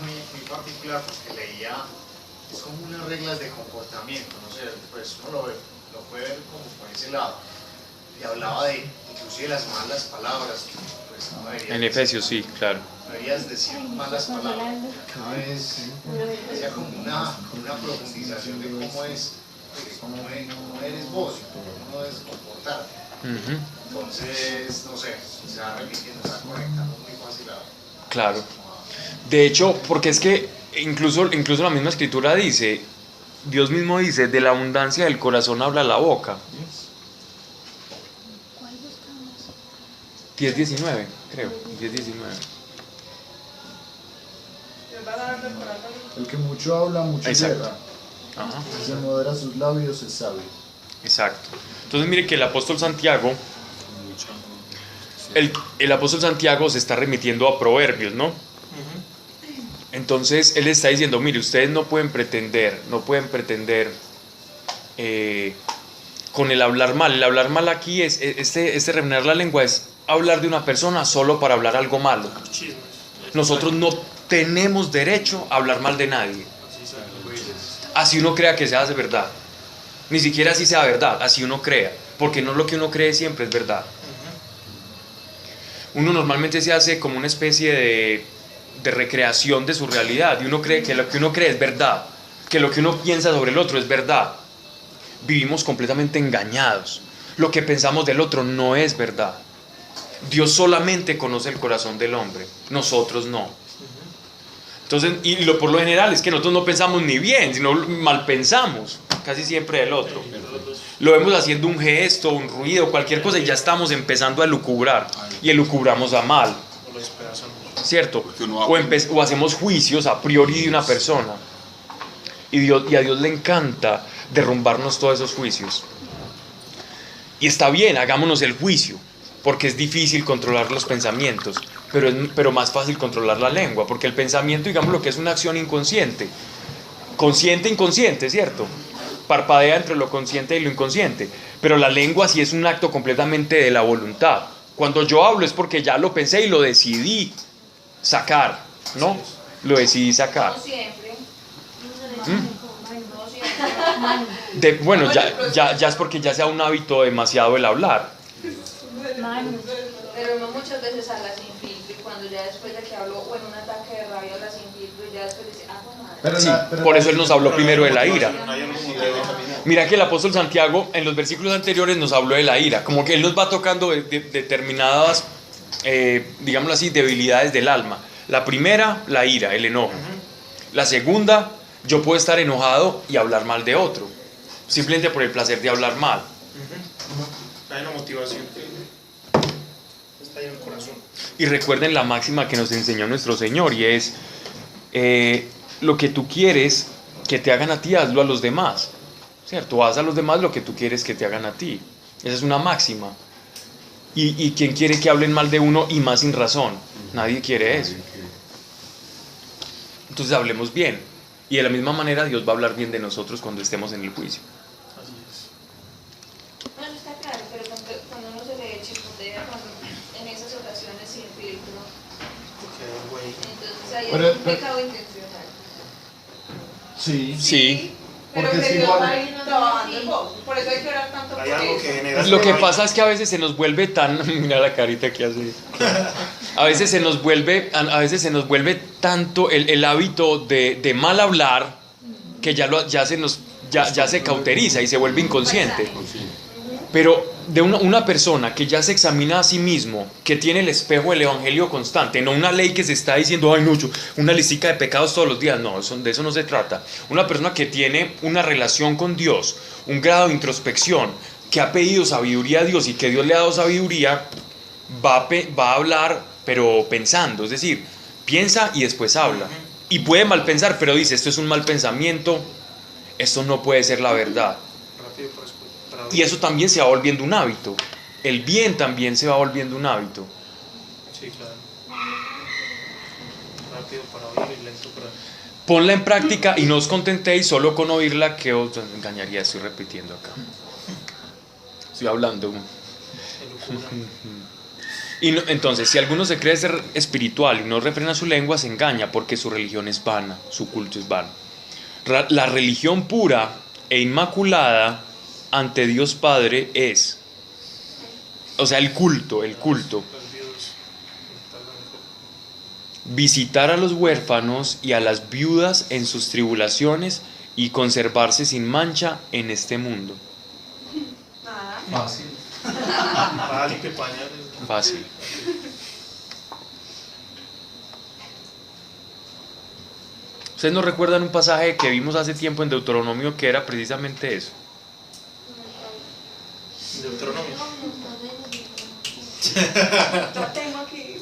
muy particular porque leía, es como unas reglas de comportamiento, no sé, pues uno lo puede ver como por ese lado. Y hablaba de inclusive las malas palabras, pues no deberías. En Efesios, sí, claro. No deberías decir malas palabras. Cada vez hacía como una profundización de cómo eres vos, cómo debes comportarte. Entonces, no sé, se va repitiendo, se va conectando muy fácil a... Claro. De hecho, porque es que incluso la misma escritura dice, Dios mismo dice, de la abundancia del corazón habla la boca. 10:19, creo, 10:19. El que mucho habla, mucho Exacto. cierra. Ajá. Si se modera sus labios, es sabio. Exacto. Entonces mire que el apóstol Santiago, el apóstol Santiago se está remitiendo a Proverbios, ¿no? Entonces él está diciendo, mire, ustedes no pueden pretender con el hablar mal. El hablar mal aquí es, este refrenar la lengua es hablar de una persona solo para hablar algo malo. Chismes. Nosotros no tenemos derecho a hablar mal de nadie. Así uno crea que sea de verdad. Ni siquiera así sea verdad, así uno crea. Porque no lo que uno cree siempre es verdad. Uno normalmente se hace como una especie de recreación de su realidad. Y uno cree que lo que uno cree es verdad. Que lo que uno piensa sobre el otro es verdad. Vivimos completamente engañados. Lo que pensamos del otro no es verdad. Dios solamente conoce el corazón del hombre. Nosotros no. Entonces, por lo general es que nosotros no pensamos ni bien, sino mal pensamos, casi siempre del otro. Lo vemos haciendo un gesto, un ruido, cualquier cosa y ya estamos empezando a elucubrar. Y elucubramos a mal. O lo despedazamos. ¿cierto? Porque uno va O hacemos juicios a priori de una persona. Y a Dios le encanta derrumbarnos todos esos juicios. Y está bien, hagámonos el juicio, porque es difícil controlar los pensamientos, pero más fácil controlar la lengua, porque el pensamiento, digamos, lo que es una acción inconsciente, consciente, inconsciente, ¿cierto? Parpadea entre lo consciente y lo inconsciente, pero la lengua sí es un acto completamente de la voluntad. Cuando yo hablo es porque ya lo pensé y lo decidí sacar, ¿no? Lo decidí sacar. No siempre. No siempre. Bueno, ya es porque ya sea un hábito demasiado el hablar. Pero uno muchas veces habla sin filtro y cuando ya después de que habló o en un ataque de rabia habla sin filtro y ya después dice, bueno, madre. Sí, por eso él nos habló primero de la ira. Mira que el apóstol Santiago en los versículos anteriores nos habló de la ira, como que él nos va tocando determinadas, digámoslo así, debilidades del alma. La primera, la ira, el enojo. La segunda, yo puedo estar enojado y hablar mal de otro, simplemente por el placer de hablar mal. Hay una motivación que está ahí en el corazón. Y recuerden la máxima que nos enseñó nuestro Señor, y es lo que tú quieres que te hagan a ti, hazlo a los demás, ¿cierto? Haz a los demás lo que tú quieres que te hagan a ti. Esa es una máxima. ¿Y quién quiere que hablen mal de uno y más sin razón? Nadie quiere eso. Entonces hablemos bien. Y de la misma manera Dios va a hablar bien de nosotros cuando estemos en el juicio. Así es. No, eso está claro, pero cuando uno se le chipotea en esas oraciones sin filtro, Porque hay algo ahí. entonces ahí Pero- es un pecado intencional. Sí. Sí. Pero Porque que es Dios igual- va a ir trabajando en vos. Por eso hay que orar tanto por Hay algo que eso. genera. Lo que este pasa es que a veces se nos vuelve tan... Mira la carita que hace. A veces se nos vuelve tanto el hábito de mal hablar que ya se cauteriza y se vuelve inconsciente. Pero de una persona que ya se examina a sí mismo, que tiene el espejo del evangelio constante, no una ley que se está diciendo, ay, no, una listica de pecados todos los días, no, de eso no se trata. Una persona que tiene una relación con Dios, un grado de introspección, que ha pedido sabiduría a Dios y que Dios le ha dado sabiduría, va a hablar, pero pensando, es decir, piensa y después habla. Y puede mal pensar, pero dice, esto es un mal pensamiento, esto no puede ser la verdad. Rápido para Y eso también se va volviendo un hábito. El bien también se va volviendo un hábito. Sí, claro. Rápido para oír y lento para. Ponla en práctica y no os contentéis solo con oírla, que os engañaría. Estoy repitiendo acá. Estoy hablando. Entonces, si alguno se cree ser espiritual y no refrena su lengua, se engaña, porque su religión es vana, su culto es vano. La religión pura e inmaculada ante Dios Padre es, o sea, el culto, visitar a los huérfanos y a las viudas en sus tribulaciones y conservarse sin mancha en este mundo. Nada. Fácil. Vale, que pañales. Fácil. ¿Ustedes no recuerdan un pasaje que vimos hace tiempo en Deuteronomio que era precisamente eso? Deuteronomio. Lo tengo aquí.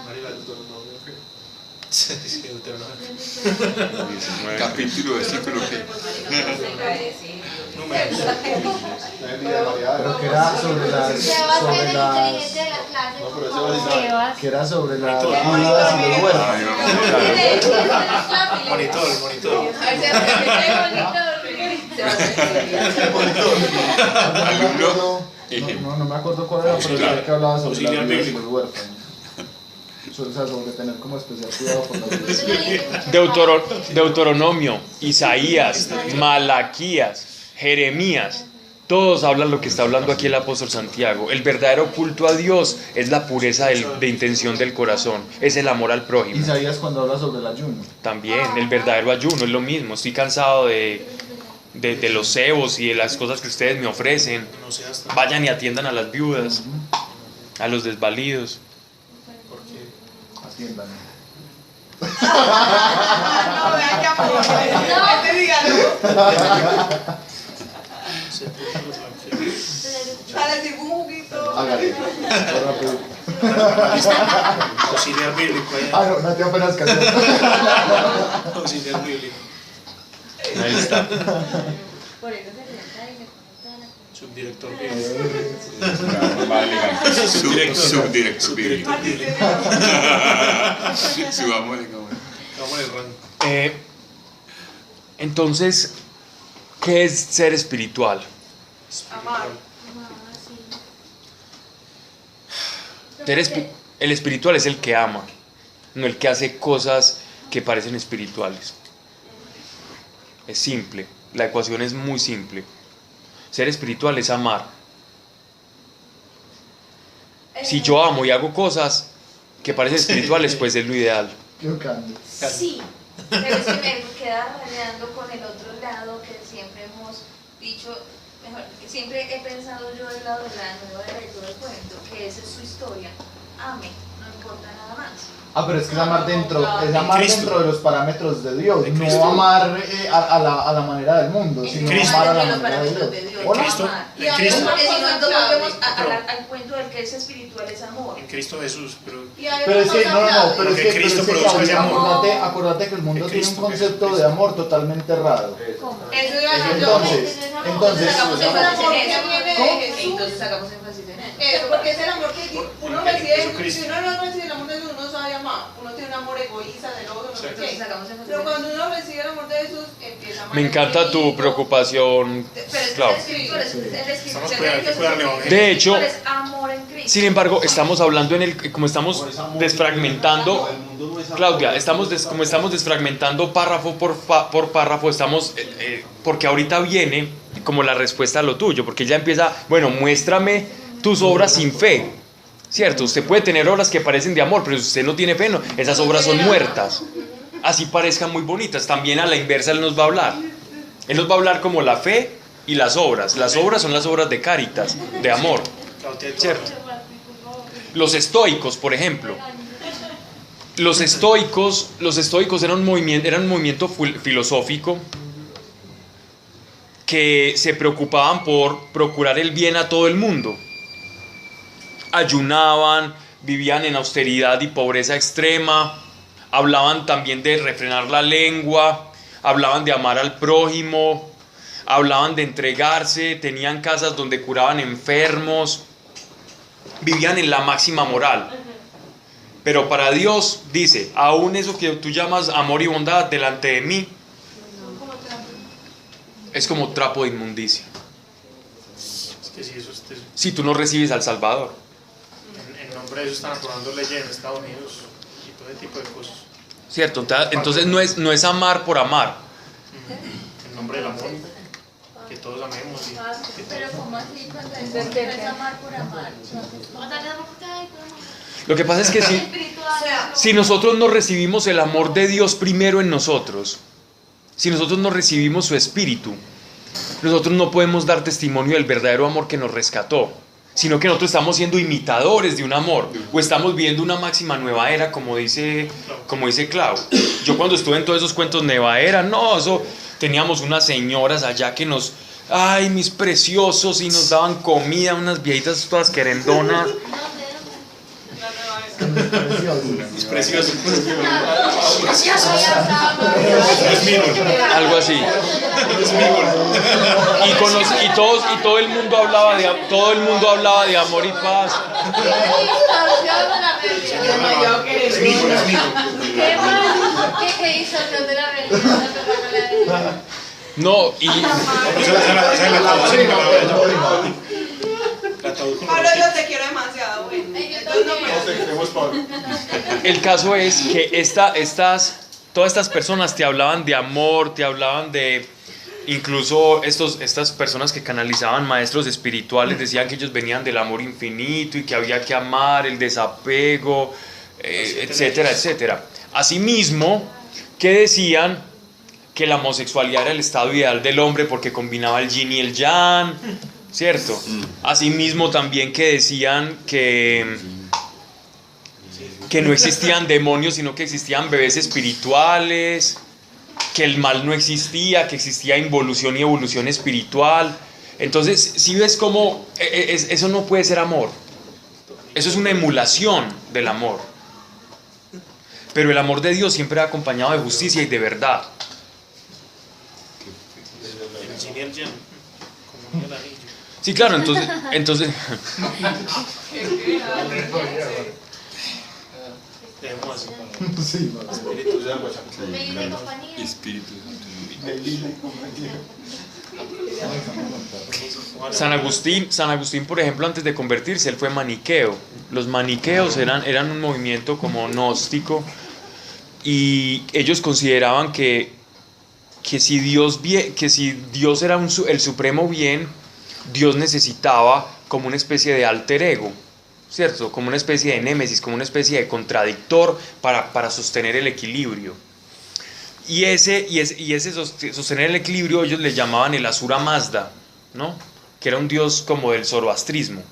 María, Deuteronomio. Sí, Deuteronomio. 19. Capítulo, versículo que. Números. Pero que era sobre las inteligente de la clase. por favor. que era sobre las Monitor. viudas y los huérfanos. Monitor, monitor. A ver, No me acuerdo cuál era, pero Auxiliar. sé que hablaba sobre las Auxiliar viudas y bíblico. los huérfanos. O sea, sobre tener como especial cuidado por las viudas. Deuteronomio, Isaías, Malaquías, Jeremías, todos hablan lo que está hablando aquí el apóstol Santiago. El verdadero culto a Dios es la pureza de intención del corazón, es el amor al prójimo. Isaías cuando habla sobre el ayuno. También el verdadero ayuno es lo mismo. Estoy cansado de los cebos y de las cosas que ustedes me ofrecen. No sé hasta. Vayan y atiendan a las viudas, a los desvalidos. Porque. Atiendan. no, vean que apoyo. Este dígalo. Se puso los blanqueos. Sale así un juguito. Haga hágale. Auxiliar bíblico ahí. Ah, no te apenas cayó. Auxiliar bíblico. Ahí está. Por eso se levanta y le pone toda la cosa. Subdirector bíblico. Vale, Subdirector bíblico. Subdirector. Subámosle, cabrón. Vamos al rango. entonces, ¿qué es ser espiritual? Amar. Ah, sí. El espiritual es el que ama, no el que hace cosas que parecen espirituales. Es simple, la ecuación es muy simple. Ser espiritual es amar. Si yo amo y hago cosas que parecen espirituales, pues es lo ideal. Yo cambio. Sí, pero es que me queda rayando con el otro lado que siempre hemos dicho, mejor, que siempre he pensado yo del lado de la nueva era y todo el cuento, que esa es su historia. Ame, no importa nada más. Ah, pero es que es amar dentro, Claro. es amar Cristo. dentro de los parámetros de Dios, De no Cristo. amar a la manera del mundo, sino Cristo. amar a la Dentro de los manera de parámetros Dios. de Dios. Hola. Cristo. Amar. Y hay Cristo. una Porque si no, cosa entonces clave. volvemos al cuento del que es espiritual, es amor. En Cristo Jesús, pero Y hay Pero una es que, cosa no, clave. pero es Que que, Cristo pero es que, produzca ese Claudia, amor. acordate que el mundo Que tiene un Cristo, concepto Cristo. de amor totalmente errado. ¿Cómo? Eso iba a decir yo. Entonces, hagamos es el énfasis amor en que eso. viene de ¿Cómo? Jesús. Entonces hagamos énfasis en eso. Eso, porque es el amor que uno Porque recibe. Jesucristo. Si uno no recibe el amor de Jesús, uno sabe amar. Uno tiene un amor egoísta, celoso, no sé Exacto. Entonces qué. hagamos énfasis Pero en eso. cuando uno recibe el amor de Jesús, empieza a amar. Me encanta tu preocupación, Pero es que Clau. el espiritual es el espíritu. Estamos El cuidando, hay que cuidar el espiritual evangelio. De hecho, es amor en Cristo. Sin embargo, estamos hablando como estamos desfragmentando, Claudia, como estamos desfragmentando párrafo por párrafo, estamos, porque ahorita viene como la respuesta a lo tuyo, porque ya empieza, bueno, muéstrame tus obras sin fe, ¿cierto? Usted puede tener obras que parecen de amor, pero si usted no tiene fe, no, esas obras son muertas, así parezcan muy bonitas. También a la inversa Él nos va a hablar. Él nos va a hablar como la fe y las obras. Las obras son las obras de Cáritas, de amor, ¿cierto? Los estoicos, por ejemplo. Los estoicos eran un movimiento filosófico que se preocupaban por procurar el bien a todo el mundo. Ayunaban, vivían en austeridad y pobreza extrema, hablaban también de refrenar la lengua, hablaban de amar al prójimo, hablaban de entregarse, tenían casas donde curaban enfermos, vivían en la máxima moral. Pero para Dios, dice, aún eso que tú llamas amor y bondad delante de mí, es como trapo de inmundicia. es que si eso Si tú no recibes al Salvador. en nombre de eso están aprobando leyes en Estados Unidos y todo ese tipo de cosas. ¿Cierto? Entonces no es amar por amar. En nombre del amor, que todos amemos. Pero ¿cómo así cuando es amar por amar? Lo que pasa es que si nosotros no recibimos el amor de Dios primero en nosotros, si nosotros no recibimos su espíritu, nosotros no podemos dar testimonio del verdadero amor que nos rescató, sino que nosotros estamos siendo imitadores de un amor, o estamos viendo una máxima nueva era, como dice Clau. Yo cuando estuve en todos esos cuentos nueva era, no, eso teníamos unas señoras allá que nos, ay, mis preciosos, y nos daban comida, unas viejitas todas querendonas. Es precioso. Algo así. Y todo el mundo hablaba de amor y paz. Es mijo. ¿Qué distorsión de la realidad? No, y Pablo, yo te quiero demasiado, güey. Entonces no me... el caso es que todas estas personas te hablaban de amor, te hablaban de, incluso estas personas que canalizaban maestros espirituales decían que ellos venían del amor infinito y que había que amar, el desapego, etcétera, etcétera. Asimismo, que decían que la homosexualidad era el estado ideal del hombre porque combinaba el yin y el yang, ¿cierto? Asimismo también que decían que no existían demonios, sino que existían bebés espirituales, que el mal no existía, que existía involución y evolución espiritual. Entonces, si ves cómo eso no puede ser amor. Eso es una emulación del amor. Pero el amor de Dios siempre va acompañado de justicia y de verdad. El yin y el yang, como el anillo. Sí, claro, entonces Dejemos así. Sí, no, Espíritus de agua. Medida y compañía. Espíritu Santo. San Agustín, por ejemplo, antes de convertirse, él fue maniqueo. Los maniqueos eran un movimiento como gnóstico y ellos consideraban que si Dios era el supremo bien, Dios necesitaba como una especie de alter ego, ¿cierto? Como una especie de némesis, como una especie de contradictor para sostener el equilibrio. Y ese sostener el equilibrio ellos le llamaban el Asura Mazda, ¿no? Que era un dios como del zoroastrismo.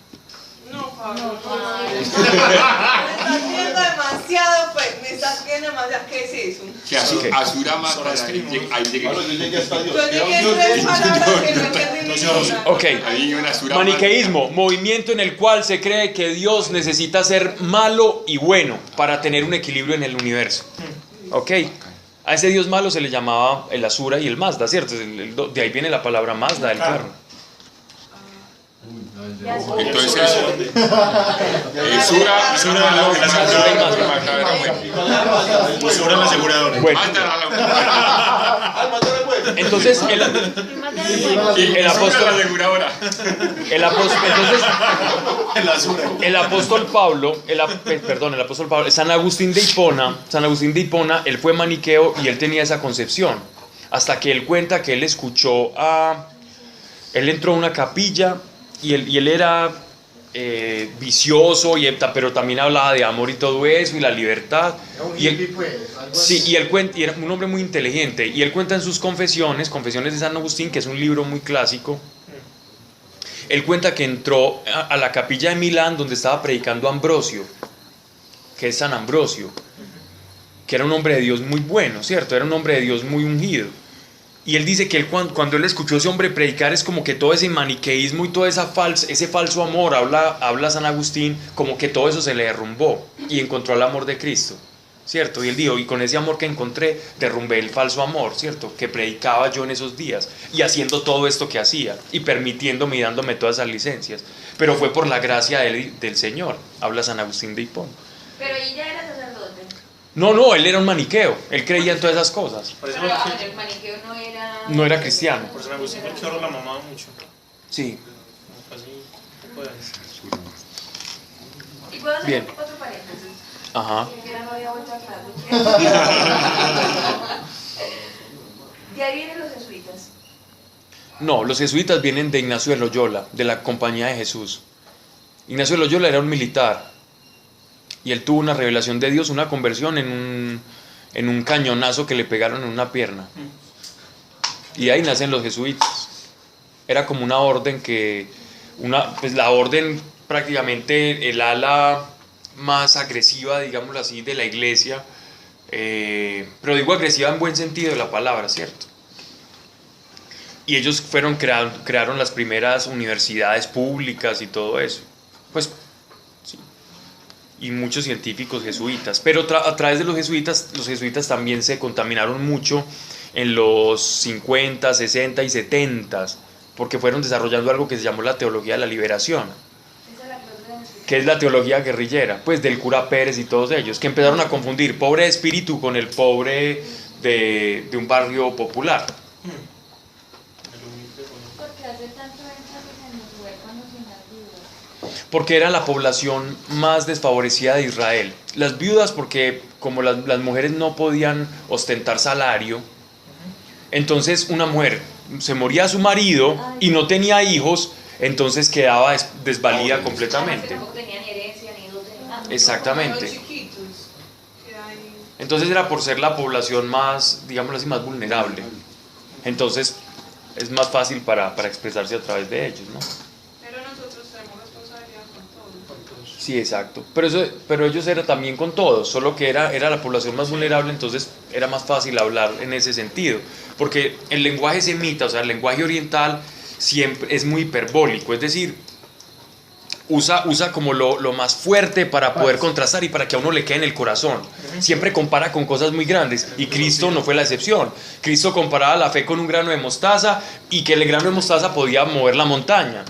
No, Pablo, no. Me estás viendo demasiado, pues. Me estás viendo demasiado. ¿Qué es eso? Que Asura Mazda, ahí llegué. Pablo, yo llegué hasta Dios. Yo llegué a 3 palabras que no entendí ninguna. Ok. Ahí una Asura Maniqueísmo, movimiento en el cual se cree que Dios necesita ser malo y bueno para tener un equilibrio en el universo. Ok. A ese Dios malo se le llamaba el Asura y el Mazda, ¿cierto? De ahí viene la palabra Mazda del carro. Entonces, Asura Sobre la aseguradora. Bueno, entonces el apóstol San Agustín de Hipona, él fue maniqueo y él tenía esa concepción, hasta que él cuenta que él entró a una capilla y él era vicioso, pero también hablaba de amor y todo eso y la libertad. Y él y era un hombre muy inteligente, y él cuenta en sus Confesiones de San Agustín, que es un libro muy clásico. Él cuenta que entró a la capilla de Milán donde estaba predicando Ambrosio, que es San Ambrosio, que era un hombre de Dios muy bueno, ¿cierto? Era un hombre de Dios muy ungido. Y él dice que él, cuando él escuchó a ese hombre predicar, es como que todo ese maniqueísmo y todo ese falso amor, habla San Agustín, como que todo eso se le derrumbó y encontró el amor de Cristo, ¿cierto? Y él dijo, y con ese amor que encontré, derrumbé el falso amor, ¿cierto? Que predicaba yo en esos días, y haciendo todo esto que hacía, y permitiéndome y dándome todas esas licencias. Pero fue por la gracia del Señor, habla San Agustín de Hipona. Pero ella ya era sacerdote. No, él era un maniqueo, él creía en todas esas cosas. Por eso Pero el maniqueo No era cristiano. por San Agustín el chorro la mamaba mucho. Sí. Casi un poco de... ¿Y puedo hacer Bien. otro paréntesis? Ajá. Que no había vuelto atrás. De ahí vienen los jesuitas. No, los jesuitas vienen de Ignacio de Loyola, de la Compañía de Jesús. Ignacio de Loyola era un militar y él tuvo una revelación de Dios, una conversión en un cañonazo que le pegaron en una pierna. Y de ahí nacen los jesuitas. Era como una orden pues la orden prácticamente el ala más agresiva, digámoslo así, de la iglesia, pero digo agresiva en buen sentido de la palabra, ¿cierto? Y ellos crearon las primeras universidades públicas y todo eso, pues sí, y muchos científicos jesuitas, pero a través de los jesuitas también se contaminaron mucho en los 50, 60 y 70, porque fueron desarrollando algo que se llamó la teología de la liberación, que es la teología guerrillera, pues del cura Pérez y todos ellos, que empezaron a confundir pobre de espíritu con el pobre de un barrio popular. ¿Por qué hace tanto énfasis en los huérfanos y en las viudas? Porque era la población más desfavorecida de Israel. Las viudas porque como las mujeres no podían ostentar salario, entonces una mujer se moría su marido y no tenía hijos, entonces quedaba desvalida completamente. Tampoco tenían herencia ni dote ni nada. Exactamente. Los chiquitos. Que hay... Entonces era por ser la población más, digámoslo así, más vulnerable. Entonces es más fácil para expresarse a través de ellos, ¿no? Pero nosotros tenemos responsabilidad con todos. Sí, exacto. Pero ellos eran también con todos, solo que era la población más vulnerable, entonces era más fácil hablar en ese sentido. Porque el lenguaje semita, o sea, el lenguaje oriental, siempre es muy hiperbólico. Es decir, usa como lo más fuerte para poder contrastar y para que a uno le quede en el corazón. Siempre compara con cosas muy grandes y Cristo no fue la excepción. Cristo comparaba la fe con un grano de mostaza y que el grano de mostaza podía mover la montaña.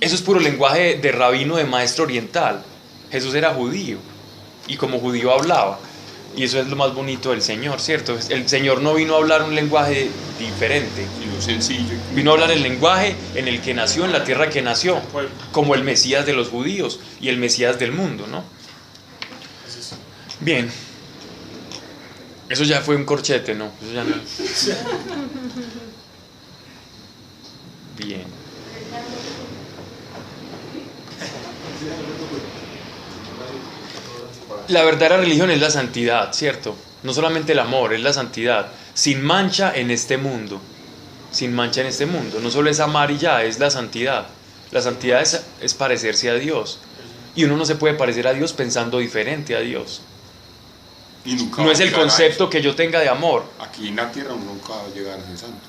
Eso es puro lenguaje de rabino, de maestro oriental. Jesús era judío y como judío hablaba. Y eso es lo más bonito del Señor, ¿cierto? El Señor no vino a hablar un lenguaje diferente. Lo sencillo. Vino a hablar el lenguaje en el que nació, en la tierra que nació, como el Mesías de los judíos y el Mesías del mundo, ¿no? Bien. Eso ya fue un corchete, ¿no? Eso ya no. Bien. La verdadera religión es la santidad, ¿cierto? No solamente el amor, es la santidad. Sin mancha en este mundo. Sin mancha en este mundo. No solo es amar y ya, es la santidad. La santidad es parecerse a Dios. Y uno no se puede parecer a Dios pensando diferente a Dios. Y nunca No va es a el llegar a concepto eso. que yo tenga de amor. Aquí en la tierra uno nunca va a llegar a ser santo.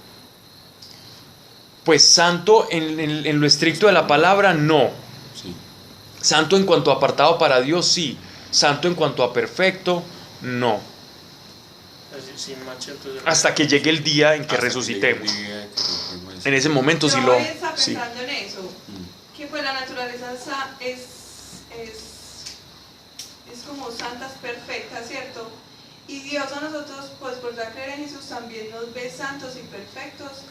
Pues santo en lo estricto de la palabra, no. Sí. Santo en cuanto a apartado para Dios, sí. Santo en cuanto a perfecto, no. Sin mancha, entonces, Hasta que llegue el día en que Hasta resucitemos. llegue el día que resucitemos. En ese momento sí Yo lo... estaba Sí. pensando en eso, que pues la naturaleza es como santa, es perfecta, ¿cierto? Y Dios a nosotros, pues por ya creer en Jesús, también nos ve santos y perfectos,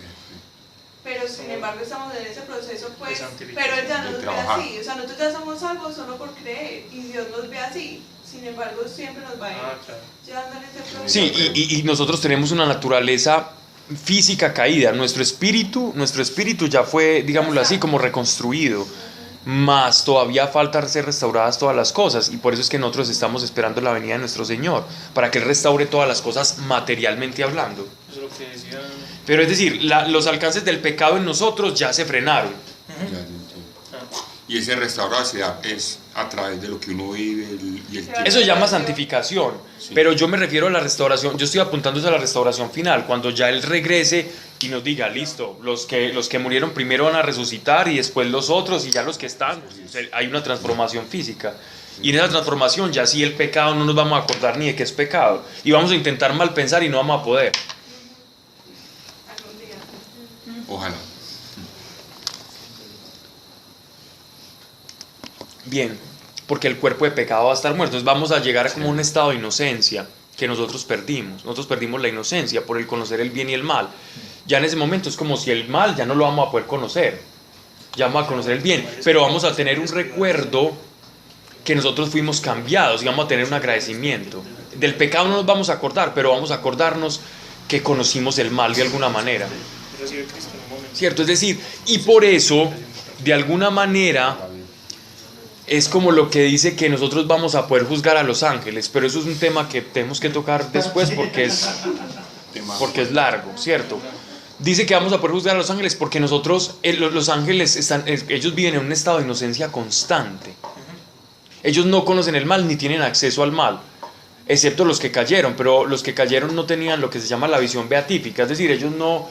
pero sin embargo estamos en ese proceso, pues, pero Él ya no nos ve así, o sea, nosotros ya somos salvos solo por creer, y Dios nos ve así, sin embargo siempre nos va a ir llevando en ese proceso. Sí, y nosotros tenemos una naturaleza física caída. Nuestro espíritu ya fue, digámoslo así, como reconstruido. Más todavía falta ser restauradas todas las cosas. Y por eso es que nosotros estamos esperando la venida de nuestro Señor, para que Él restaure todas las cosas materialmente hablando. Eso es lo que decía. Pero es decir, los alcances del pecado en nosotros ya se frenaron. Ya, entiendo. Y ese restaurado es a través de lo que uno vive y el tiempo. Eso se llama santificación, Sí. pero yo me refiero a la restauración. Yo estoy apuntando a la restauración final, cuando ya Él regrese y nos diga, listo, los que murieron primero van a resucitar y después los otros y ya los que están, pues, hay una transformación física. Y en esa transformación ya sí el pecado no nos vamos a acordar ni de qué es pecado. Y vamos a intentar mal pensar y no vamos a poder. Algún día. Ojalá. Bien, porque el cuerpo de pecado va a estar muerto. Entonces vamos a llegar como a un estado de inocencia que nosotros perdimos. Nosotros perdimos la inocencia por el conocer el bien y el mal. Ya en ese momento es como si el mal ya no lo vamos a poder conocer. Ya vamos a conocer el bien, pero vamos a tener un recuerdo que nosotros fuimos cambiados y vamos a tener un agradecimiento. Del pecado no nos vamos a acordar, pero vamos a acordarnos que conocimos el mal de alguna manera. Recibe Cristo en un momento. ¿Cierto? Es decir, y por eso, de alguna manera, es como lo que dice que nosotros vamos a poder juzgar a los ángeles, pero eso es un tema que tenemos que tocar después porque es largo, ¿cierto? Dice que vamos a poder juzgar a los ángeles porque nosotros, los ángeles, ellos viven en un estado de inocencia constante. Ellos no conocen el mal ni tienen acceso al mal, excepto los que cayeron, pero los que cayeron no tenían lo que se llama la visión beatífica, es decir, ellos no...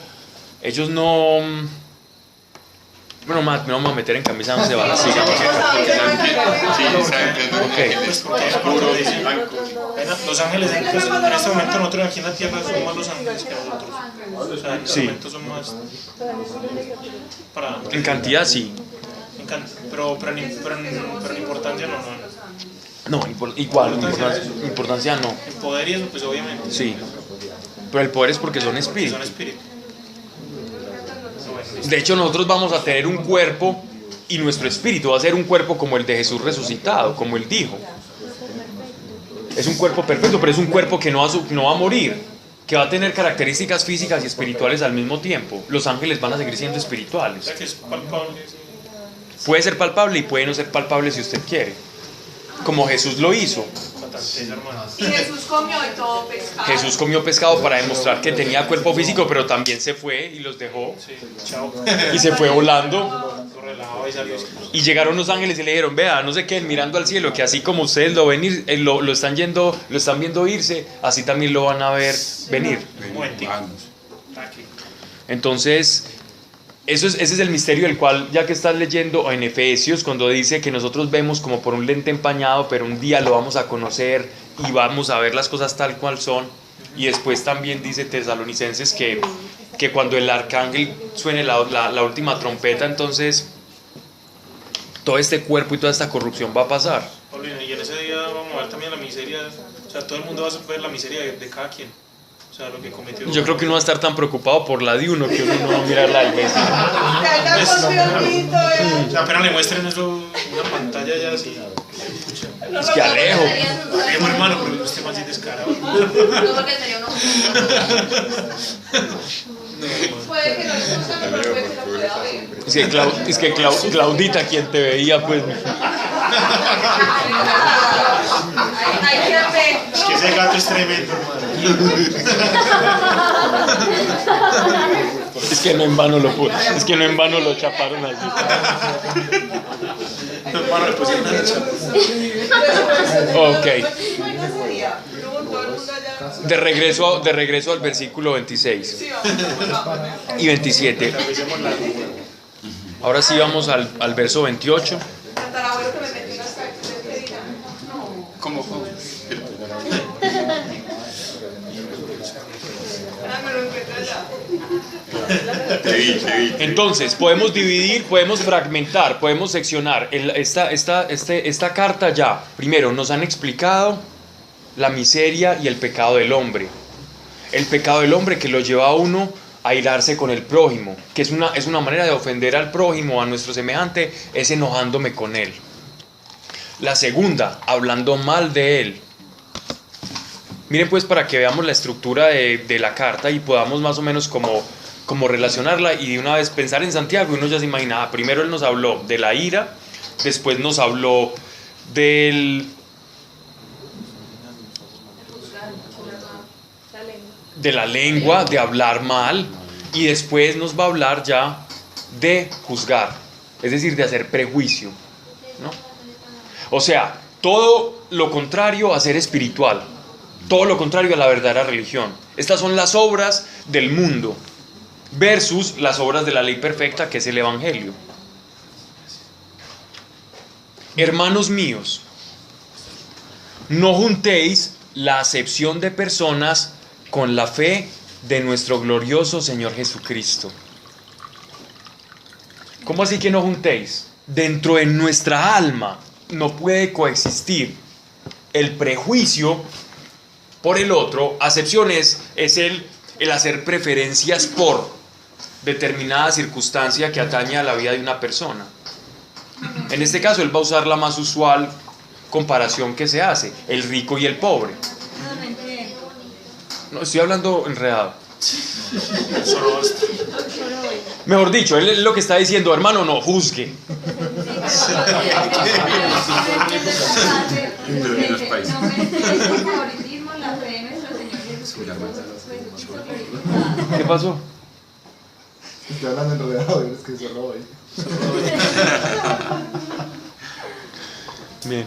Bueno, me vamos a meter en camisa donde se va la silla. Pues porque es puro y blanco. Los ángeles, pues, en este momento nosotros aquí en la tierra somos más los ángeles que nosotros. O sea, en este Sí. momento son más para... En cantidad sí. Pero en importancia no. No, igual, importancia no. En poder y eso, pues obviamente. Sí. Pero el poder es porque son Porque espíritus. son espíritus. De hecho, nosotros vamos a tener un cuerpo y nuestro espíritu va a ser un cuerpo como el de Jesús resucitado, como Él dijo. Es un cuerpo perfecto, pero es un cuerpo que no va a morir, que va a tener características físicas y espirituales al mismo tiempo. Los ángeles van a seguir siendo O espirituales. sea que es palpable. Puede ser palpable y puede no ser palpable si usted quiere, como Jesús lo hizo. Y Jesús comió y todo pescado. Jesús comió pescado para demostrar que tenía cuerpo físico, pero también se fue y los dejó Sí, chao. y se fue volando. Relajado y salió. Y llegaron los ángeles y le dijeron, vea, no sé qué, mirando al cielo, que así como ustedes lo ven ir, lo están viendo irse, así también lo van a ver venir. Momentico. Vamos. Aquí. Entonces, ese es el misterio del cual, ya que estás leyendo en Efesios, cuando dice que nosotros vemos como por un lente empañado, pero un día lo vamos a conocer y vamos a ver las cosas tal cual son. Y después también dice Tesalonicenses que cuando el arcángel suene la última trompeta, entonces todo este cuerpo y toda esta corrupción va a pasar. Paulina, y en ese día vamos a ver también la miseria, o sea, todo el mundo va a ver la miseria de cada quien, o sea, lo que cometió. Yo creo que uno va a estar tan preocupado por la de uno que uno no va a mirar la del vecino. O sea, apenas le muestren eso, una pantalla ya así. Es que Alejo. Alejo, hermano, pero usted más bien descarado. No, porque sería uno. Puede que no le guste, pero puede que lo pueda ver. Es que Claudita, quien te veía, pues. Hay que ver. Es que ese gato es tremendo, hermano. Es que no en vano lo chaparon así. Hermano, le pusieron una chapa. Ok. De regreso al versículo 26 y 27. Ahora sí vamos al verso 28. ¿Cómo fue? Entonces, podemos dividir, podemos fragmentar, podemos seccionar. Esta carta ya, primero, nos han explicado la miseria y el pecado del hombre. El pecado del hombre que lo lleva a uno a irarse con el prójimo, que es una manera de ofender al prójimo, a nuestro semejante, es enojándome con él. La segunda, hablando mal de él. Miren pues para que veamos la estructura de la carta y podamos más o menos como relacionarla y de una vez pensar en Santiago. Uno ya se imagina, primero él nos habló de la ira, después nos habló de la lengua, de hablar mal, y después nos va a hablar ya de juzgar, es decir, de hacer prejuicio, ¿no? O sea, todo lo contrario a ser espiritual, todo lo contrario a la verdadera religión. Estas son las obras del mundo versus las obras de la ley perfecta, que es el Evangelio. Hermanos míos, no juntéis la acepción de personas con la fe de nuestro glorioso Señor Jesucristo. ¿Cómo así que no juntéis? Dentro de nuestra alma no puede coexistir el prejuicio por el otro. Acepción es el hacer preferencias por determinada circunstancia que atañe a la vida de una persona. En este caso él va a usar la más usual comparación que se hace, el rico y el pobre. No, estoy hablando enredado. Mejor dicho, él lo que está diciendo, hermano, no juzgue. ¿Qué pasó? Estoy hablando enredado, es que solo hoy. Bien.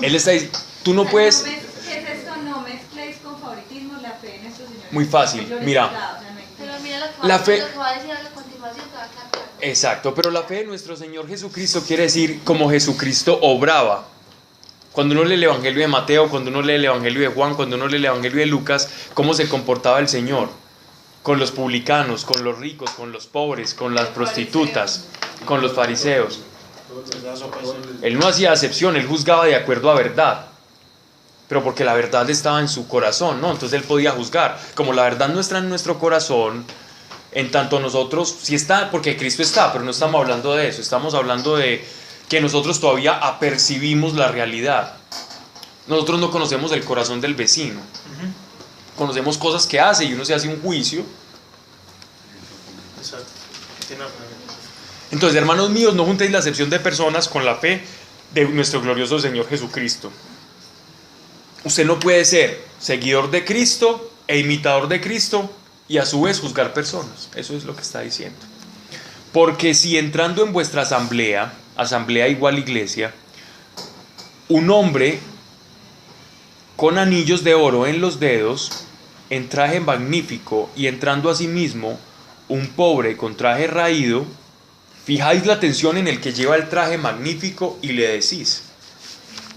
Él está diciendo, tú no puedes. ¿Qué es esto? No mezcléis con favoritismo la fe en nuestro Señor. Muy fácil, mira. Pero mira lo La fe. que va a decir a la continuación, te va a quedar claro. Exacto, pero la fe de nuestro Señor Jesucristo quiere decir como Jesucristo obraba. Cuando uno lee el Evangelio de Mateo, cuando uno lee el Evangelio de Juan, cuando uno lee el Evangelio de Lucas, cómo se comportaba el Señor con los publicanos, con los ricos, con los pobres, con las prostitutas, con los fariseos. Él no hacía acepción, él juzgaba de acuerdo a verdad, pero porque la verdad estaba en su corazón, ¿no? Entonces él podía juzgar. Como la verdad no está en nuestro corazón, en tanto nosotros, sí está, porque Cristo está, pero no estamos hablando de eso, estamos hablando de que nosotros todavía apercibimos la realidad. Nosotros no conocemos el corazón del vecino, conocemos cosas que hace y uno se hace un juicio. Exacto. Entonces, hermanos míos, no juntéis la acepción de personas con la fe de nuestro glorioso Señor Jesucristo. Usted no puede ser seguidor de Cristo e imitador de Cristo y a su vez juzgar personas. Eso es lo que está diciendo. Porque si entrando en vuestra asamblea igual iglesia, un hombre con anillos de oro en los dedos, en traje magnífico y entrando a sí mismo, un pobre con traje raído, fijáis la atención en el que lleva el traje magnífico y le decís,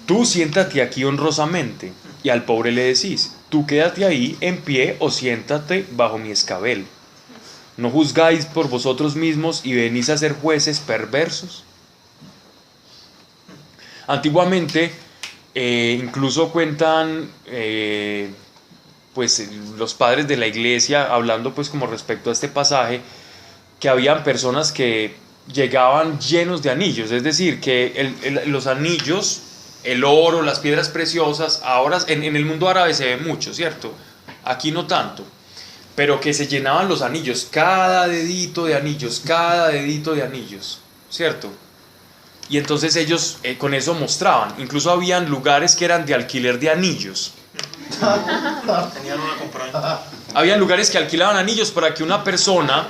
tú siéntate aquí honrosamente, y al pobre le decís, tú quédate ahí en pie o siéntate bajo mi escabel. ¿No juzgáis por vosotros mismos y venís a ser jueces perversos? Antiguamente, incluso cuentan pues los padres de la iglesia, hablando pues como respecto a este pasaje, que habían personas que llegaban llenos de anillos, es decir, que los anillos, el oro, las piedras preciosas, ahora en el mundo árabe se ve mucho, ¿cierto? Aquí no tanto, pero que se llenaban los anillos, cada dedito de anillos, ¿cierto? Y entonces ellos con eso mostraban, incluso habían lugares que eran de alquiler de anillos. Tenían una comprada. Habían lugares que alquilaban anillos para que una persona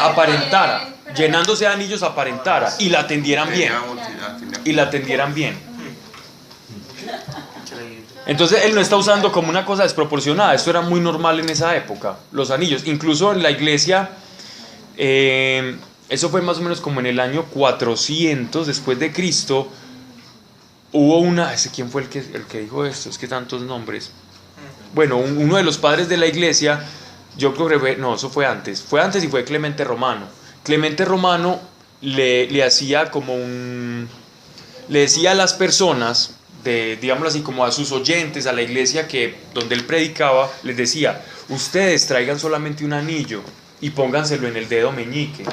aparentara, llenándose de anillos aparentara y la atendieran bien. Entonces él no está usando como una cosa desproporcionada, esto era muy normal en esa época, los anillos. Incluso en la iglesia, eso fue más o menos como en el año 400 después de Cristo, hubo una, ¿quién fue el que dijo esto? Es que tantos nombres. Bueno, uno de los padres de la iglesia, yo creo que eso fue antes y fue Clemente Romano. Clemente Romano le hacía como le decía a las personas, digámoslo así, como a sus oyentes, a la iglesia donde él predicaba, les decía, ustedes traigan solamente un anillo y pónganselo en el dedo meñique.